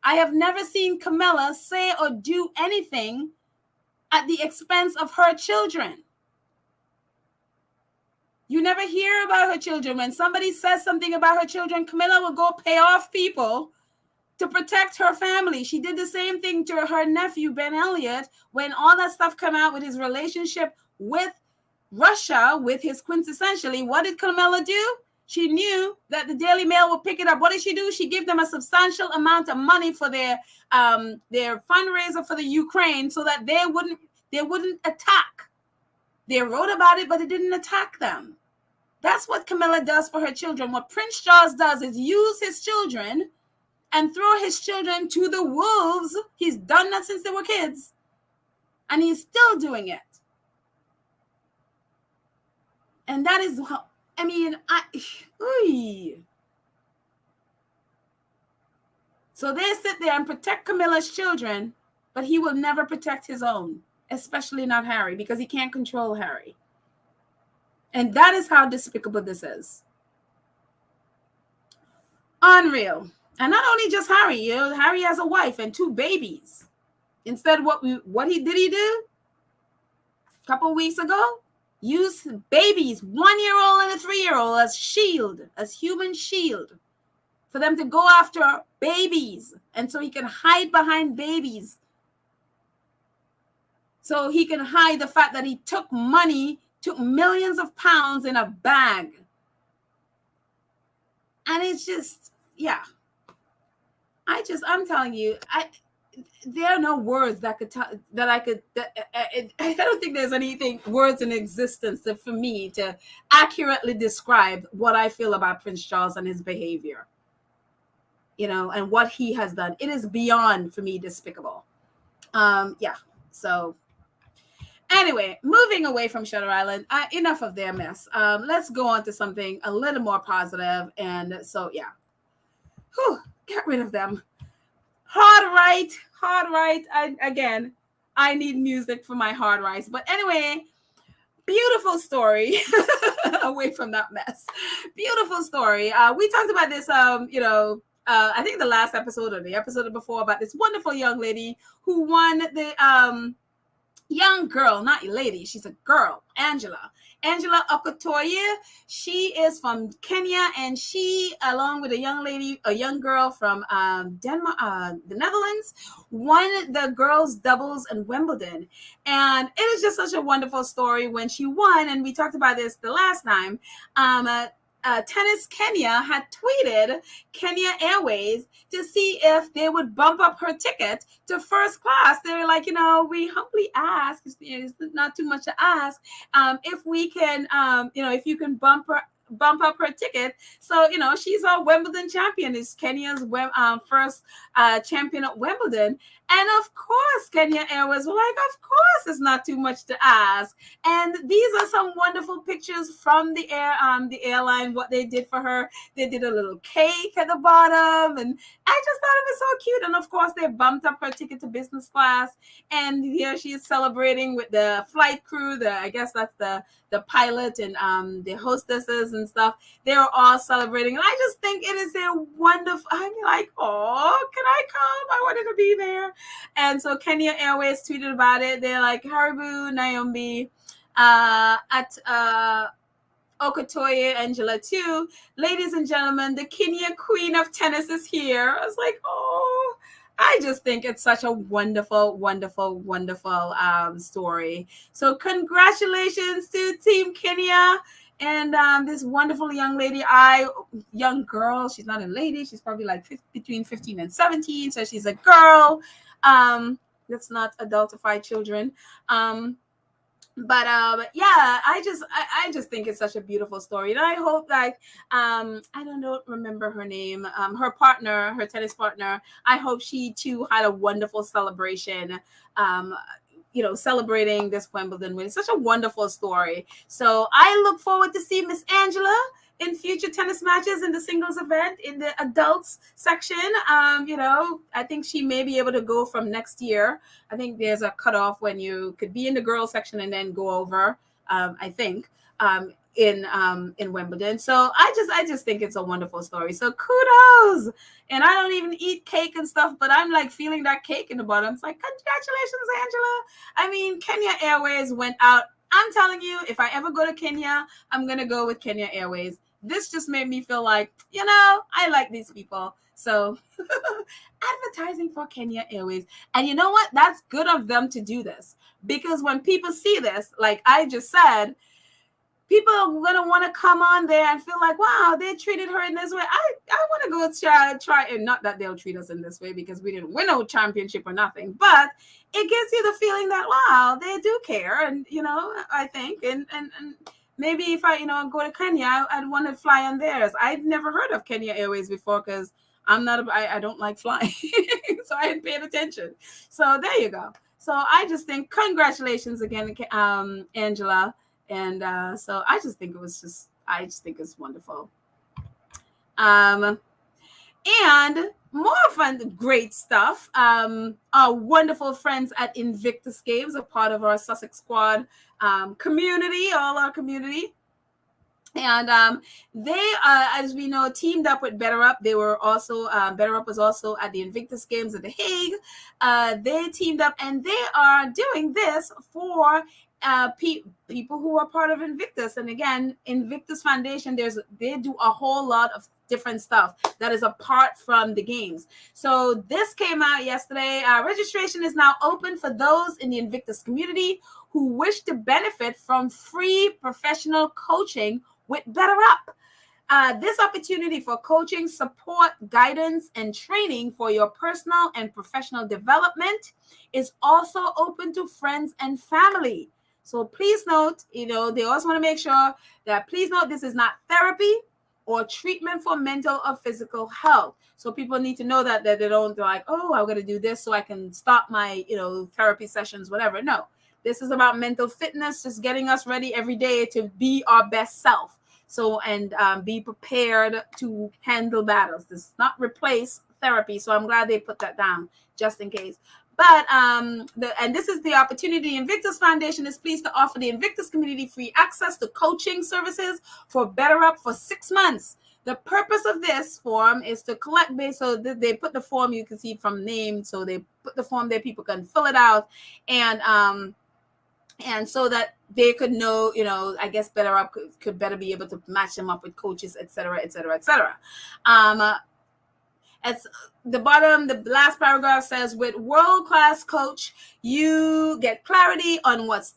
I have never seen Camilla say or do anything at the expense of her children. You never hear about her children. When somebody says something about her children, Camilla will go pay off people to protect her family. She did the same thing to her nephew, Ben Elliott, when all that stuff came out with his relationship with Russia, with his quintessentially. What did Camilla do? She knew that the Daily Mail would pick it up. What did she do? She gave them a substantial amount of money for their fundraiser for the Ukraine, so that they wouldn't attack. They wrote about it, but it didn't attack them. That's what Camilla does for her children. What Prince Charles does is use his children and throw his children to the wolves. He's done that since they were kids, and he's still doing it. And that is how, So they sit there and protect Camilla's children, but he will never protect his own, especially not Harry, because he can't control Harry. And that is how despicable this is. Unreal. And not only just Harry, Harry has a wife and 2 babies. Instead, what he do a couple weeks ago? Use babies, 1-year-old and a 3-year-old, as human shield, for them to go after babies, and so he can hide behind babies. So he can hide the fact that he took millions of pounds in a bag. And it's just, yeah. I'm telling you, there are no words that I don't think there's words in existence for me to accurately describe what I feel about Prince Charles and his behavior, and what he has done. It is beyond, for me, despicable. Yeah. So Anyway, moving away from Shutter Island, enough of their mess. Let's go on to something a little more positive. And so, yeah, get rid of them. Hard right, hard right. I need music for my hard rights. But anyway, beautiful story. Away from that mess. Beautiful story. We talked about this, I think the last episode or the episode before, about this wonderful young lady who won the young girl, not lady, she's a girl, Angela Okotoye. She is from Kenya, and she, along with a young girl from Denmark, the Netherlands, won the girls doubles in Wimbledon. And it is just such a wonderful story when she won. And we talked about this the last time. Tennis Kenya had tweeted Kenya Airways to see if they would bump up her ticket to first class. They were like, we humbly ask, it's not too much to ask, if we can, if you can bump up her ticket. So, she's a Wimbledon champion. It's Kenya's first champion at Wimbledon. And of course, Kenya Airways were like, of course, it's not too much to ask. And these are some wonderful pictures from the airline, what they did for her. They did a little cake at the bottom. And I just thought it was so cute. And of course, they bumped up her ticket to business class. And here she is celebrating with the flight crew. I guess that's the pilot and the hostesses and stuff. They were all celebrating. And I just think it is a wonderful, I'm like, oh, can I come? I wanted to be there. And so Kenya Airways tweeted about it. They're like, Haribu Naomi at Okotoye Angela too. Ladies and gentlemen, the Kenya Queen of Tennis is here. I was like, oh, I just think it's such a wonderful, wonderful, wonderful story. So congratulations to Team Kenya and this wonderful young lady, young girl. She's not a lady. She's probably like between 15 and 17. So she's a girl. Let's not adultify children. But yeah, I just think it's such a beautiful story, and I hope that I don't remember her name, her tennis partner. I hope she too had a wonderful celebration. Celebrating this Wimbledon win. It's such a wonderful story. So I look forward to see Miss Angela in future tennis matches in the singles event in the adults section. I think she may be able to go from next year. I think there's a cutoff when you could be in the girls section and then go over, I think, in Wimbledon. So I just think it's a wonderful story. So kudos. And I don't even eat cake and stuff, but I'm like feeling that cake in the bottom. It's like, congratulations, Angela. I mean, Kenya Airways went out. I'm telling you, if I ever go to Kenya, I'm going to go with Kenya Airways. This just made me feel like, I like these people. So advertising for Kenya Airways. And you know what? That's good of them to do this. Because when people see this, like I just said, people are going to want to come on there and feel like, wow, they treated her in this way. I want to go try, and not that they'll treat us in this way because we didn't win no championship or nothing, but it gives you the feeling that, wow, they do care. And, I think, and maybe if I, go to Kenya, I'd want to fly on theirs. I'd never heard of Kenya Airways before because I don't like flying. So I hadn't paid attention. So there you go. So I just think congratulations again, Angela. And so I just think it's wonderful. And more fun, great stuff. Our wonderful friends at Invictus Games are part of our Sussex Squad community, all our community. And they, as we know, teamed up with Better Up. They were also, Better Up was also at the Invictus Games at The Hague. They teamed up and they are doing this for people who are part of Invictus. And again, Invictus Foundation, they do a whole lot of different stuff that is apart from the games. So this came out yesterday. Registration is now open for those in the Invictus community who wish to benefit from free professional coaching with Better Up. This opportunity for coaching, support, guidance, and training for your personal and professional development is also open to friends and family. So please note, they also want to make sure that please note this is not therapy or treatment for mental or physical health. So people need to know that they don't like, oh, I'm going to do this so I can stop my, therapy sessions, whatever. No, This is about mental fitness, just getting us ready every day to be our best self. So, and be prepared to handle battles. This does not replace therapy. So I'm glad they put that down just in case. But and this is the opportunity. Invictus Foundation is pleased to offer the Invictus community free access to coaching services for Better Up for 6 months. The purpose of this form is to collect base. So they put the form, you can see from name. So they put the form there, people can fill it out, and so that they could know, I guess Better Up could better be able to match them up with coaches, et cetera, et cetera, et cetera. At the bottom, the last paragraph says, with world-class coach, you get clarity on what's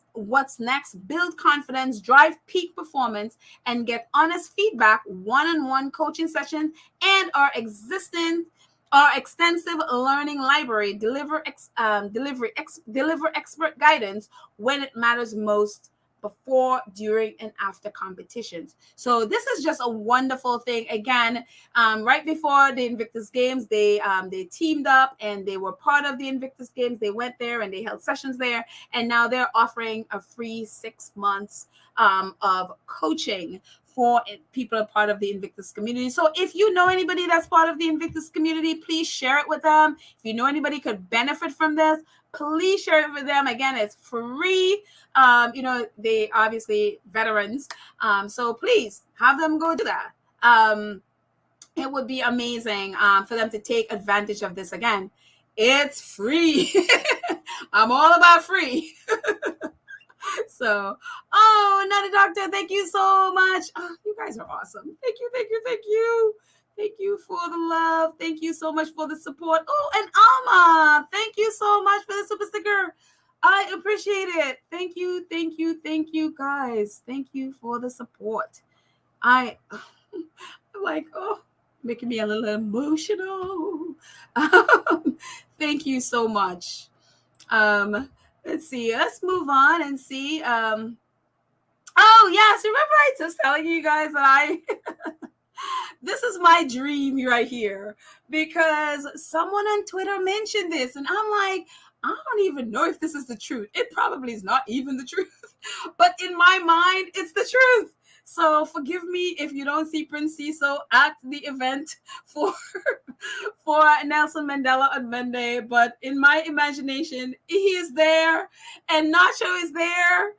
next, build confidence, drive peak performance, and get honest feedback, one-on-one coaching sessions, and our extensive learning library deliver expert guidance when it matters most, before, during, and after competitions. So this is just a wonderful thing. Again, right before the Invictus Games, they teamed up and they were part of the Invictus Games. They went there and they held sessions there, and now they're offering a free 6 months of coaching for people are part of the Invictus community. So if you know anybody that's part of the Invictus community, please share it with them. If you know anybody could benefit from this, please share it with them. Again, it's free. They obviously veterans. So please have them go do that. It would be amazing for them to take advantage of this. Again, it's free. I'm all about free. So, another doctor, thank you so much. Oh, you guys are awesome. Thank you. Thank you for the love. Thank you so much for the support. Oh, and Alma, thank you so much for the super sticker. I appreciate it. Thank you, guys. Thank you for the support. I'm like, making me a little emotional. Thank you so much. Let's see. Let's move on and see. Yes, remember I was telling you guys that this is my dream right here, because someone on Twitter mentioned this, and I'm like, I don't even know if this is the truth. It probably is not even the truth, but in my mind, it's the truth. So forgive me if you don't see Prince Cecil at the event for Nelson Mandela on Monday, but in my imagination, he is there, and Nacho is there.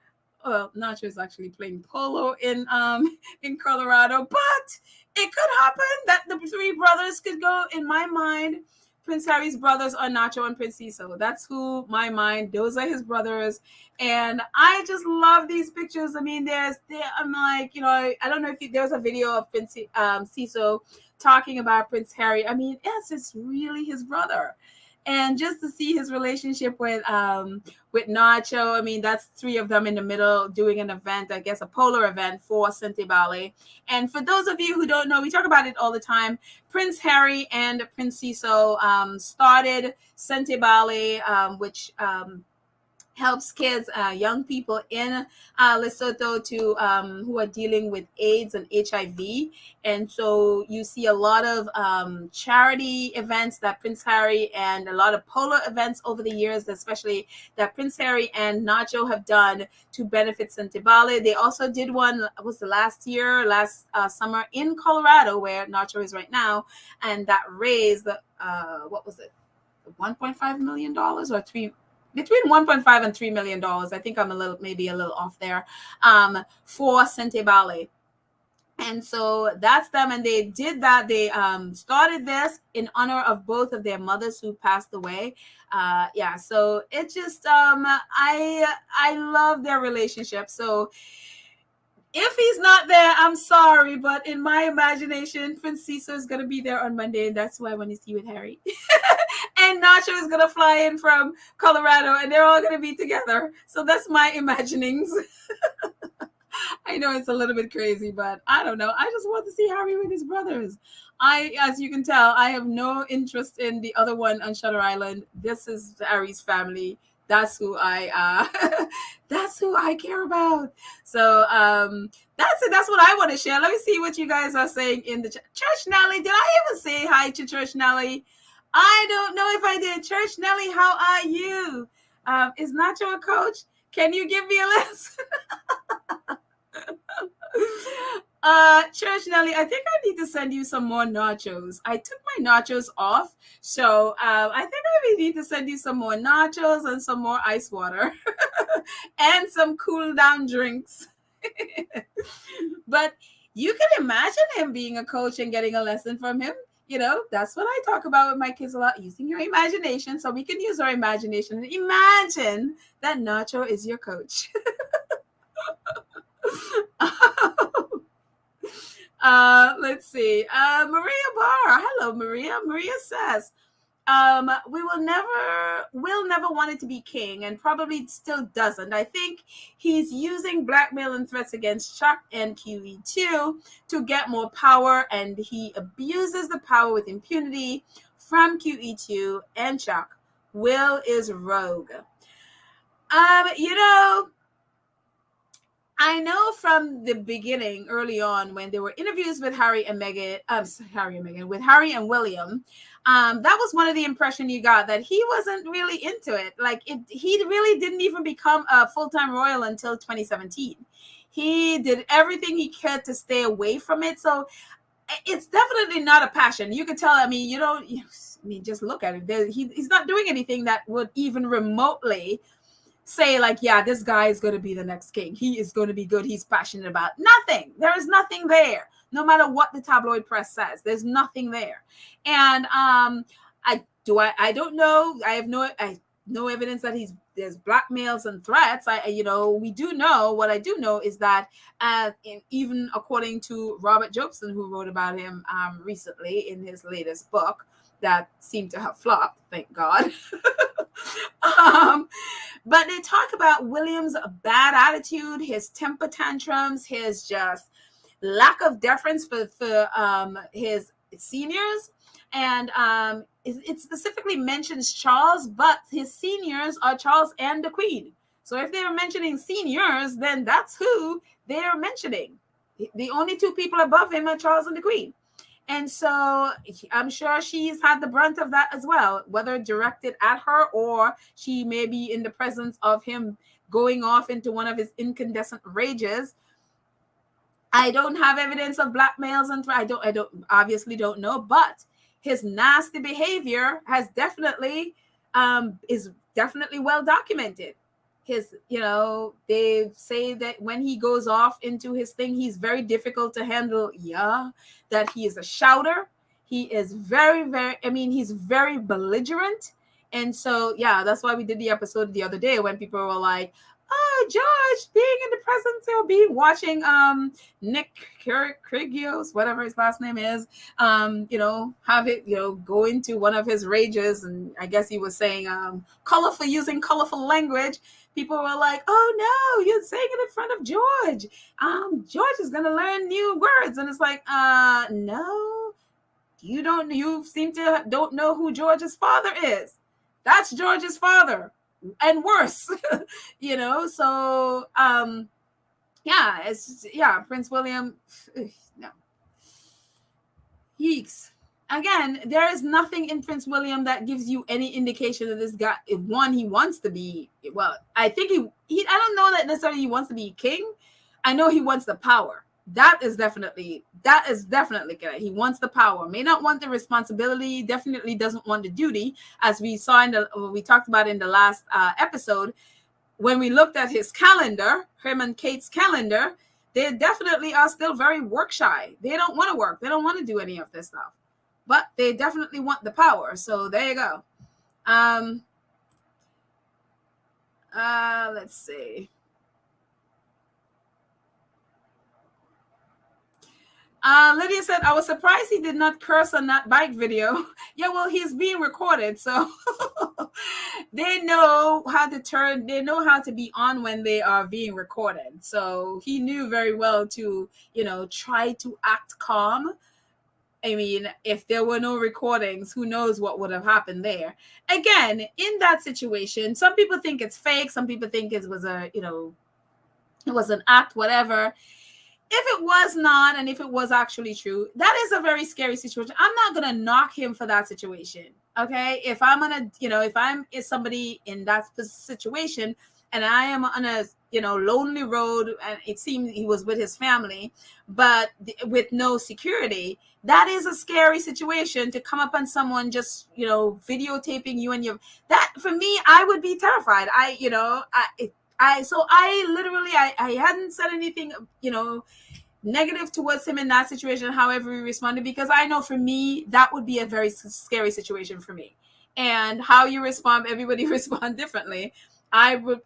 Well, Nacho is actually playing polo in Colorado, but it could happen that the three brothers could go. In my mind, Prince Harry's brothers are Nacho and Prince Cecil. That's those are his brothers. And I just love these pictures. I mean, I'm like, I don't know if there was a video of Prince Cecil talking about Prince Harry. I mean, yes, it's really his brother. And just to see his relationship with Nacho, I mean, that's three of them in the middle doing an event, I guess a polo event for Intensify. And for those of you who don't know, we talk about it all the time. Prince Harry and Prince Cecil started Intensify, which helps kids, young people in Lesotho who are dealing with AIDS and HIV. And so you see a lot of charity events that Prince Harry and a lot of polo events over the years, especially that Prince Harry and Nacho have done to benefit Intensify. They also did one, was the last summer in Colorado, where Nacho is right now, and that raised, what was it, $1.5 million or between $1.5 and $3 million. I think I'm maybe a little off there, for Intensify. And so that's them. And they did that. They started this in honor of both of their mothers who passed away. So it just, I love their relationship. So if he's not there, I'm sorry, but in my imagination, Prince Cecil is going to be there on Monday, and that's why I want to see with Harry. And Nacho is going to fly in from Colorado, and they're all going to be together. So that's my imaginings. I know it's a little bit crazy, but I don't know. I just want to see Harry with his brothers. As you can tell, I have no interest in the other one on Shutter Island. This is Harry's family. That's who that's who I care about. So that's it. That's what I want to share. Let me see what you guys are saying in the chat. Church Nelly, did I even say hi to Church Nelly? I don't know if I did. Church Nelly, how are you? Is Nacho a coach? Can you give me a list? Church Nelly, I think I need to send you some more nachos. I took my nachos off, so I think I need to send you some more nachos and some more ice water and some cool down drinks. But you can imagine him being a coach and getting a lesson from him. You know, that's what I talk about with my kids a lot, using your imagination. So we can use our imagination and imagine that Nacho is your coach. Let's see. Maria Barr. Hello, Maria. Maria says, we'll never wanted to be king, and probably still doesn't. I think he's using blackmail and threats against Chuck and QE2 to get more power, and he abuses the power with impunity from QE2 and Chuck. Will is rogue. You know, I know from the beginning, early on, when there were interviews with Harry and Meghan, with Harry and William, that was one of the impression you got, that he wasn't really into it. Like he really didn't even become a full-time royal until 2017. He did everything he could to stay away from it. So it's definitely not a passion. You could tell. I mean, just look at it. He's not doing anything that would even remotely say like, yeah, this guy is going to be the next king. He is going to be good. He's passionate about nothing. There is nothing there. No matter what the tabloid press says, there's nothing there. And I don't know. I have no evidence that there's blackmails and threats. We do know, what I do know is that even according to Robert Jobson, who wrote about him recently in his latest book that seemed to have flopped, thank God. But they talk about William's bad attitude, his temper tantrums, his just lack of deference for his seniors. And it specifically mentions Charles, but his seniors are Charles and the Queen. So if they were mentioning seniors, then that's who they're mentioning. The only two people above him are Charles and the Queen. And so I'm sure she's had the brunt of that as well, whether directed at her or she may be in the presence of him going off into one of his incandescent rages. I don't have evidence of blackmails, and I obviously don't know, but his nasty behavior has definitely is definitely well documented. They say that when he goes off into his thing, he's very difficult to handle. Yeah, that he is a shouter. He is he's very belligerent. And so, yeah, that's why we did the episode the other day when people were like, oh, George being in the presence or watching Nick Kyrgios, whatever his last name is, have it, go into one of his rages. And I guess he was saying using colorful language. People were like, oh no, you're saying it in front of George. George is going to learn new words. And it's like, no, you seem to don't know who George's father is. That's George's father. And worse, so Prince William, no. Yeeks. Again, there is nothing in Prince William that gives you any indication that this guy, he wants to be, well, I think I don't know that necessarily he wants to be king. I know he wants the power. That is definitely good. He wants the power, may not want the responsibility, definitely doesn't want the duty, as we saw we talked about in the last episode. When we looked at his calendar, him and Kate's calendar, they definitely are still very work shy. They don't want to work. They don't want to do any of this stuff, but they definitely want the power. So there you go. Let's see. Lydia said, I was surprised he did not curse on that bike video. Yeah, well, he's being recorded, so they know how to be on when they are being recorded. So he knew very well to, try to act calm. I mean, if there were no recordings, who knows what would have happened there. Again, in that situation, some people think it's fake. Some people think it was it was an act, whatever. If it was not, and if it was actually true, that is a very scary situation. I'm not going to knock him for that situation. Okay. If I'm somebody in that situation and I am on a lonely road, and it seemed he was with his family, but with no security. That is a scary situation to come up on someone just videotaping you, and that for me, I would be terrified. I literally, I hadn't said anything negative towards him in that situation, however he responded, because I know for me that would be a very scary situation for me. And how you respond, everybody respond differently. I would,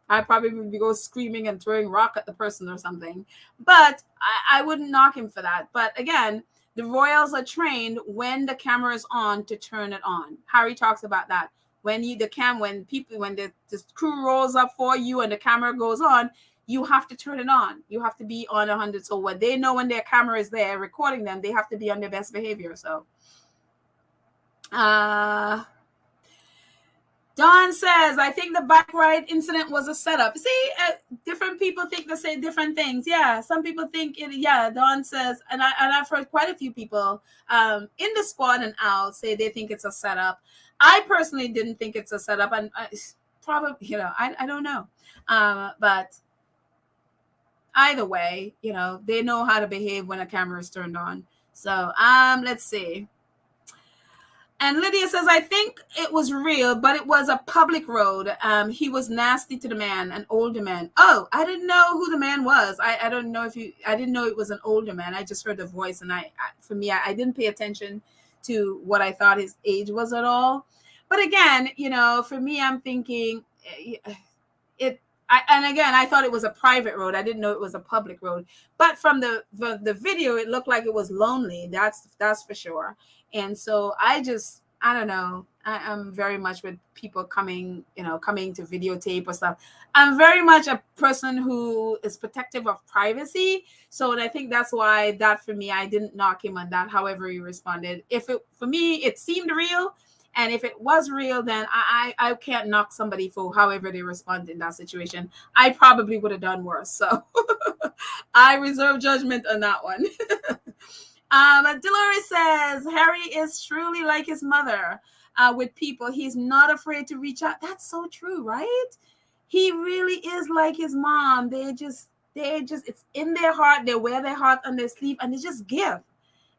I probably would go screaming and throwing rock at the person or something, but I wouldn't knock him for that. But again, the royals are trained when the camera is on to turn it on. Harry talks about that. When the crew rolls up for you and the camera goes on, you have to turn it on. You have to be on 100. So when they know when their camera is there recording them, they have to be on their best behavior. So, Dawn says, I think the bike ride incident was a setup. See, different people think they say different things. Yeah, some people think it. Yeah, Dawn says, and I've heard quite a few people in the squad and out say they think it's a setup. I personally didn't think it's a setup, and probably, I don't know, but either way, they know how to behave when a camera is turned on. So, let's see. And Lydia says, I think it was real, but it was a public road. He was nasty to the man, an older man. Oh, I didn't know who the man was. I don't know I didn't know it was an older man. I just heard the voice, and for me, I didn't pay attention to what I thought his age was at all. But again, for me, I'm thinking I thought it was a private road. I didn't know it was a public road. But from the video, it looked like it was lonely. That's for sure. And so I don't know. I'm very much with people coming to videotape or stuff. I'm very much a person who is protective of privacy. So I think that's why that for me, I didn't knock him on that, however he responded. For me, it seemed real. And if it was real, then I can't knock somebody for however they respond in that situation. I probably would have done worse. So I reserve judgment on that one. Dolores says, Harry is truly like his mother with people. He's not afraid to reach out. That's so true, right? He really is like his mom. They just, it's in their heart. They wear their heart on their sleeve and they just give.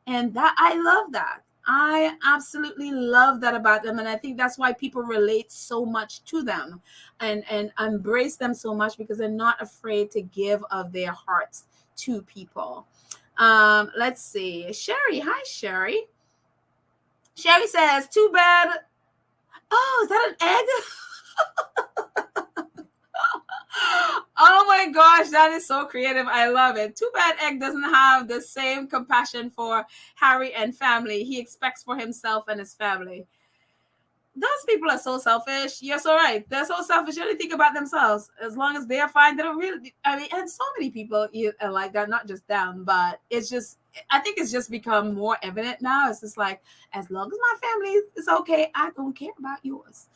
And that, I love that. I absolutely love that about them. And I think that's why people relate so much to them and embrace them so much, because they're not afraid to give of their hearts to people. Let's see. Sherry. Hi, Sherry. Sherry says, too bad. Oh, is that an egg? Oh my gosh, that is so creative. I love it. Too bad Egg doesn't have the same compassion for Harry and family he expects for himself and his family. Those people are so selfish. You're so right. They're so selfish. They only think about themselves. As long as they're fine, they don't really. And so many people are like that, not just them, but it's just, I think it's just become more evident now. It's just like, as long as my family is okay, I don't care about yours.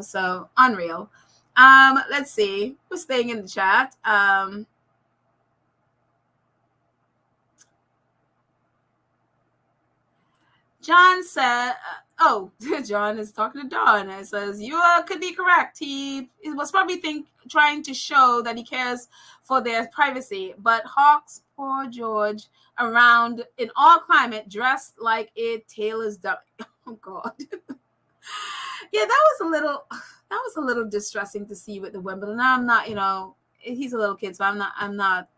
So unreal. Let's see. We're staying in the chat. John said, John is talking to Dawn. It says, you could be correct. He was probably trying to show that he cares for their privacy. But Hawks, poor George, around in all climate, dressed like a tailor's dummy. Oh, God. Yeah, that was a little distressing to see with the Wimbledon. I'm not, he's a little kid, so I'm not,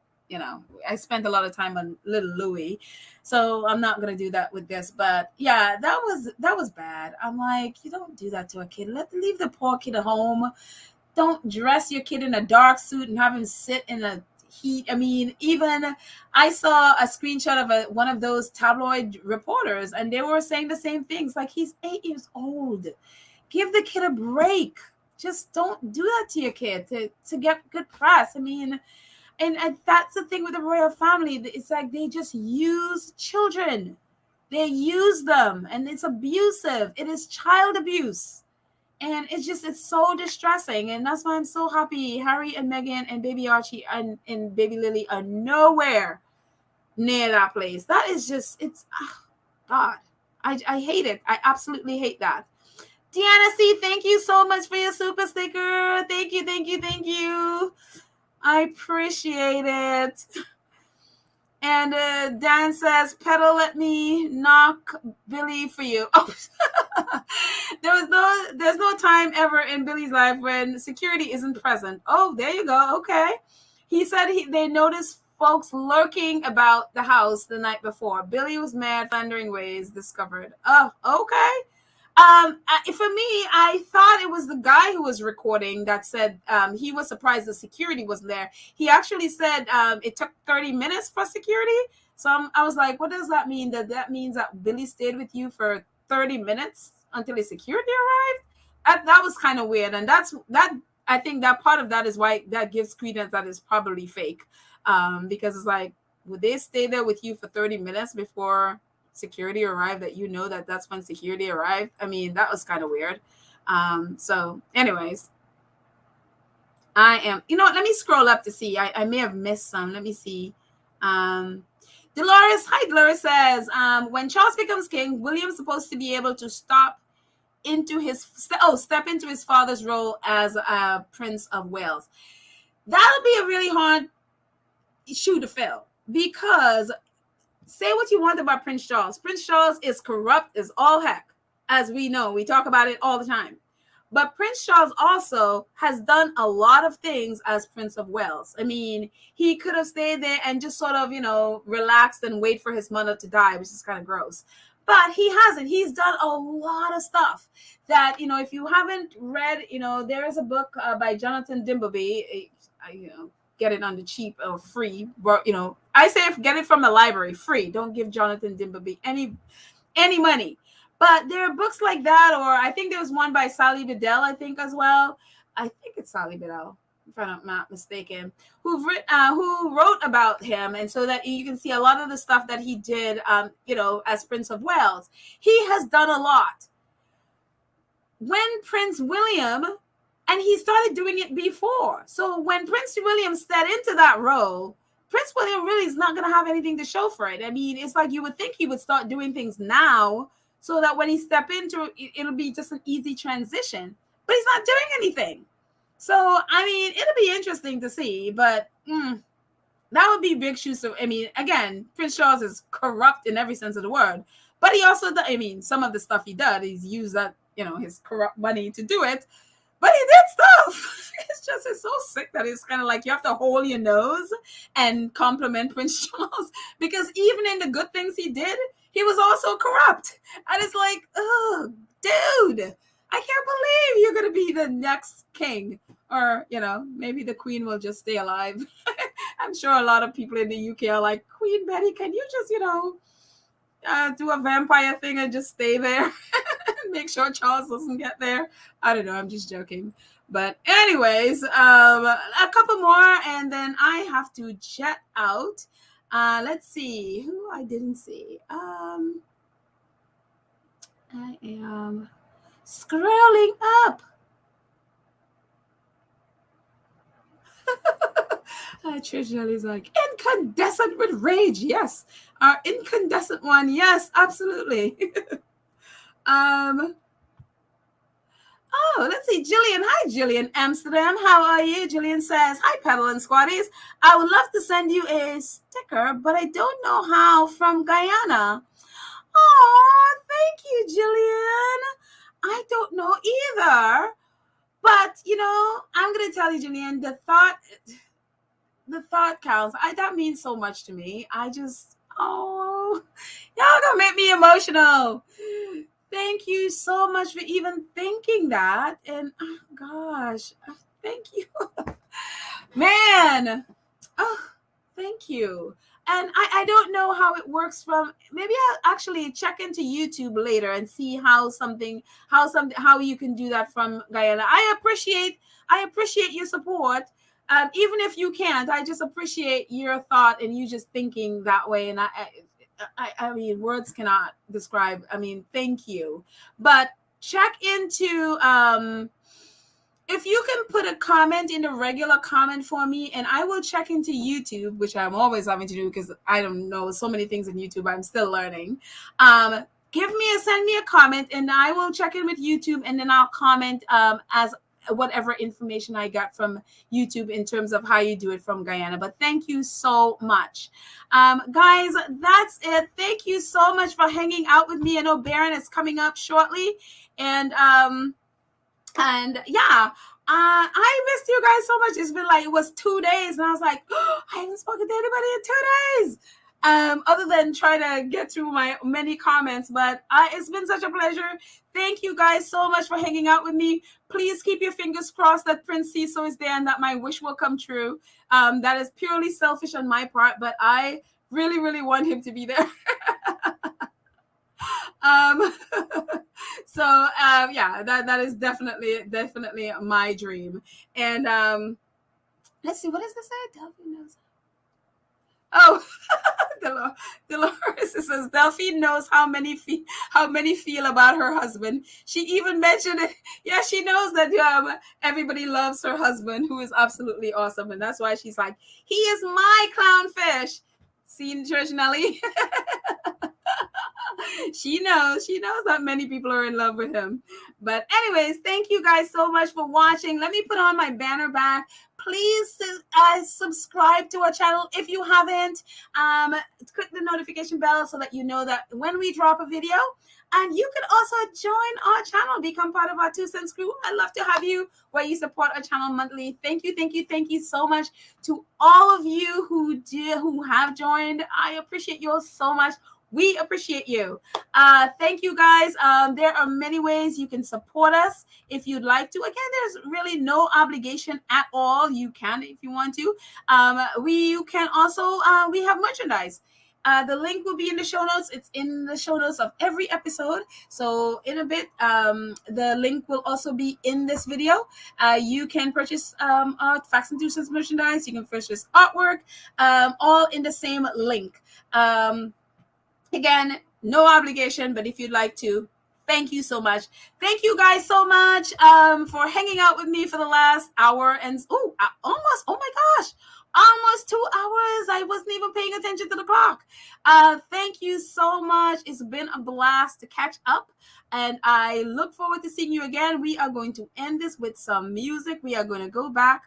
I spent a lot of time on little Louis, so I'm not going to do that with this. But yeah, that was bad. I'm like, you don't do that to a kid. Leave the poor kid at home. Don't dress your kid in a dark suit and have him sit in a heat. I mean, even I saw a screenshot of one of those tabloid reporters, and they were saying the same things. Like, he's 8 years old. Give the kid a break. Just don't do that to your kid to get good press. I mean, and that's the thing with the royal family. It's like they just use children. They use them, and it's abusive. It is child abuse. And it's so distressing. And that's why I'm so happy Harry and Meghan and baby Archie and baby Lily are nowhere near that place. That is just, God, I hate it. I absolutely hate that. Deanna C, thank you so much for your super sticker. Thank you, thank you, thank you. I appreciate it. And Dan says, "Pedal, let me knock Billy for you." Oh, there's no time ever in Billy's life when security isn't present. Oh, there you go. Okay. He said they noticed folks lurking about the house the night before. Billy was mad, thundering ways discovered. Oh, okay. For me, I thought it was the guy who was recording that said he was surprised the security wasn't there. He actually said it took 30 minutes for security. So I was like, what does that mean? That means that Billy stayed with you for 30 minutes until his security arrived? That was kind of weird. And that I think that part of that is why that gives credence that is probably fake. Because it's like, would they stay there with you for 30 minutes before security arrived, that you know that's when security arrived? I mean, that was kind of weird. So anyways, I am, let me scroll up to see. I may have missed some. Let me see. Dolores says, when Charles becomes king, William's supposed to be able to step into his father's role as Prince of Wales. That'll be a really hard shoe to fill, because say what you want about Prince Charles. Prince Charles is corrupt as all heck, as we know. We talk about it all the time. But Prince Charles also has done a lot of things as Prince of Wales. I mean, he could have stayed there and just sort of, relaxed and wait for his mother to die, which is kind of gross. But he hasn't. He's done a lot of stuff that, if you haven't read, there is a book by Jonathan Dimbleby. Get it on the cheap or free. But, I say get it from the library, free. Don't give Jonathan Dimbleby any money. But there are books like that, or I think there was one by Sally Bedell, I think, as well. I think it's Sally Bedell, if I'm not mistaken, who wrote about him, and so that you can see a lot of the stuff that he did, as Prince of Wales. He has done a lot. When Prince William, and he started doing it before. So when Prince William stepped into that role, Prince William really is not going to have anything to show for it. I mean, it's like you would think he would start doing things now, so that when he step into it, it'll be just an easy transition. But he's not doing anything. So, I mean, it'll be interesting to see. But that would be big shoes. So, I mean, again, Prince Charles is corrupt in every sense of the word. But he also, some of the stuff he does, he's used that, his corrupt money to do it. But he did stuff. It's so sick that it's kind of like you have to hold your nose and compliment Prince Charles. Because even in the good things he did, he was also corrupt. And it's like, oh, dude, I can't believe you're going to be the next king. Or, maybe the queen will just stay alive. I'm sure a lot of people in the UK are like, Queen Betty, can you just, do a vampire thing and just stay there? Make sure Charles doesn't get there. I don't know. I'm just joking. But anyways, a couple more and then I have to jet out. Let's see who I didn't see. I am scrolling up. Trish is like, incandescent with rage. Yes. Our incandescent one. Yes, absolutely. Oh, let's see. Jillian. Hi, Jillian Amsterdam. How are you? Jillian says, hi, Pedal and Squatties. I would love to send you a sticker, but I don't know how from Guyana. Oh, thank you, Jillian. I don't know either. But, I'm going to tell you, Jillian, the thought counts. That means so much to me. Y'all gonna make me emotional. Thank you so much for even thinking that. And oh gosh, thank you. Man. Oh, thank you. And I don't know how it works from, maybe I'll actually check into YouTube later and see how you can do that from Guyana. I appreciate your support. Even if you can't, I just appreciate your thought and you just thinking that way. And I mean, words cannot describe. I mean, thank you. But check into, if you can put a comment in the regular comment for me, and I will check into YouTube, which I'm always having to do because I don't know so many things in YouTube. I'm still learning. send me a comment, and I will check in with YouTube, and then I'll comment as whatever information I got from YouTube in terms of how you do it from Guyana. But thank you so much. Guys, that's it. Thank you so much for hanging out with me. I know Baron is coming up shortly. And yeah, I missed you guys so much. It's been like, it was 2 days, and I was like, oh, I haven't spoken to anybody in 2 days. Other than trying to get through my many comments, but it's been such a pleasure. Thank you guys so much for hanging out with me. Please keep your fingers crossed that Prince Cecil is there and that my wish will come true. That is purely selfish on my part, but I really, really want him to be there. So yeah, that is definitely my dream. And let's see, what does this say? Delphine knows. Oh, Dolores says Delphine knows how many feel about her husband. She even mentioned it. Yeah, she knows that everybody loves her husband, who is absolutely awesome, and that's why she's like, he is my clownfish. See, Church Nelly. She knows that many people are in love with him. But anyways, thank you guys so much for watching. Let me put on my banner back. Please subscribe to our channel if you haven't. Click the notification bell so that you know that when we drop a video. And you can also join our channel, become part of our 2 cents crew. I'd love to have you where you support our channel monthly. Thank you so much to all of you who have joined. I appreciate you all so much. We appreciate you. Thank you, guys. There are many ways you can support us if you'd like to. Again, there's really no obligation at all. You can if you want to. You can also, we have merchandise. The link will be in the show notes. It's in the show notes of every episode. So in a bit, the link will also be in this video. You can purchase our Facts and 2 Cents merchandise. You can purchase artwork, all in the same link. Again, no obligation, but if you'd like to, thank you so much. Thank you guys so much for hanging out with me for the last hour and oh my gosh, almost 2 hours. I wasn't even paying attention to the clock. Thank you so much. It's been a blast to catch up, and I look forward to seeing you again. We are going to end this with some music. We are going to go back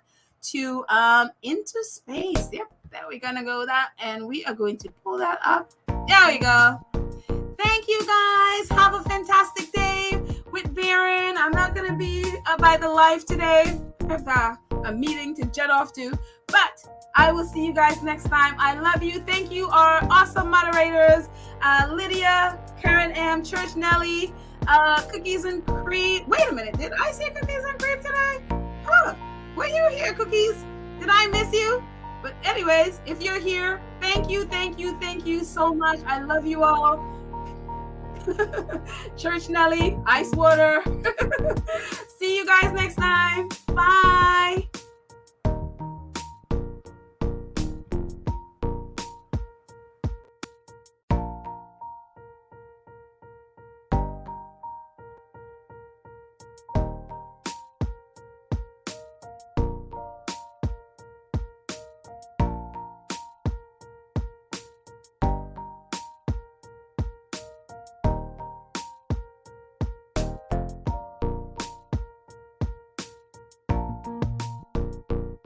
to Into Space. Yep, there we're gonna go with that, and we are going to pull that up. There we go. Thank you guys. Have a fantastic day with Baron. I'm not gonna be by the live today. I have a meeting to jet off to, but I will see you guys next time. I love you. Thank you, our awesome moderators, Lydia, Karen M, Church Nelly, Cookies and Cream. Wait a minute, did I say Cookies and Cream today? Huh, were you here, Cookies? Did I miss you? But anyways, if you're here, thank you so much. I love you all. Church Nelly, Ice Water. See you guys next time.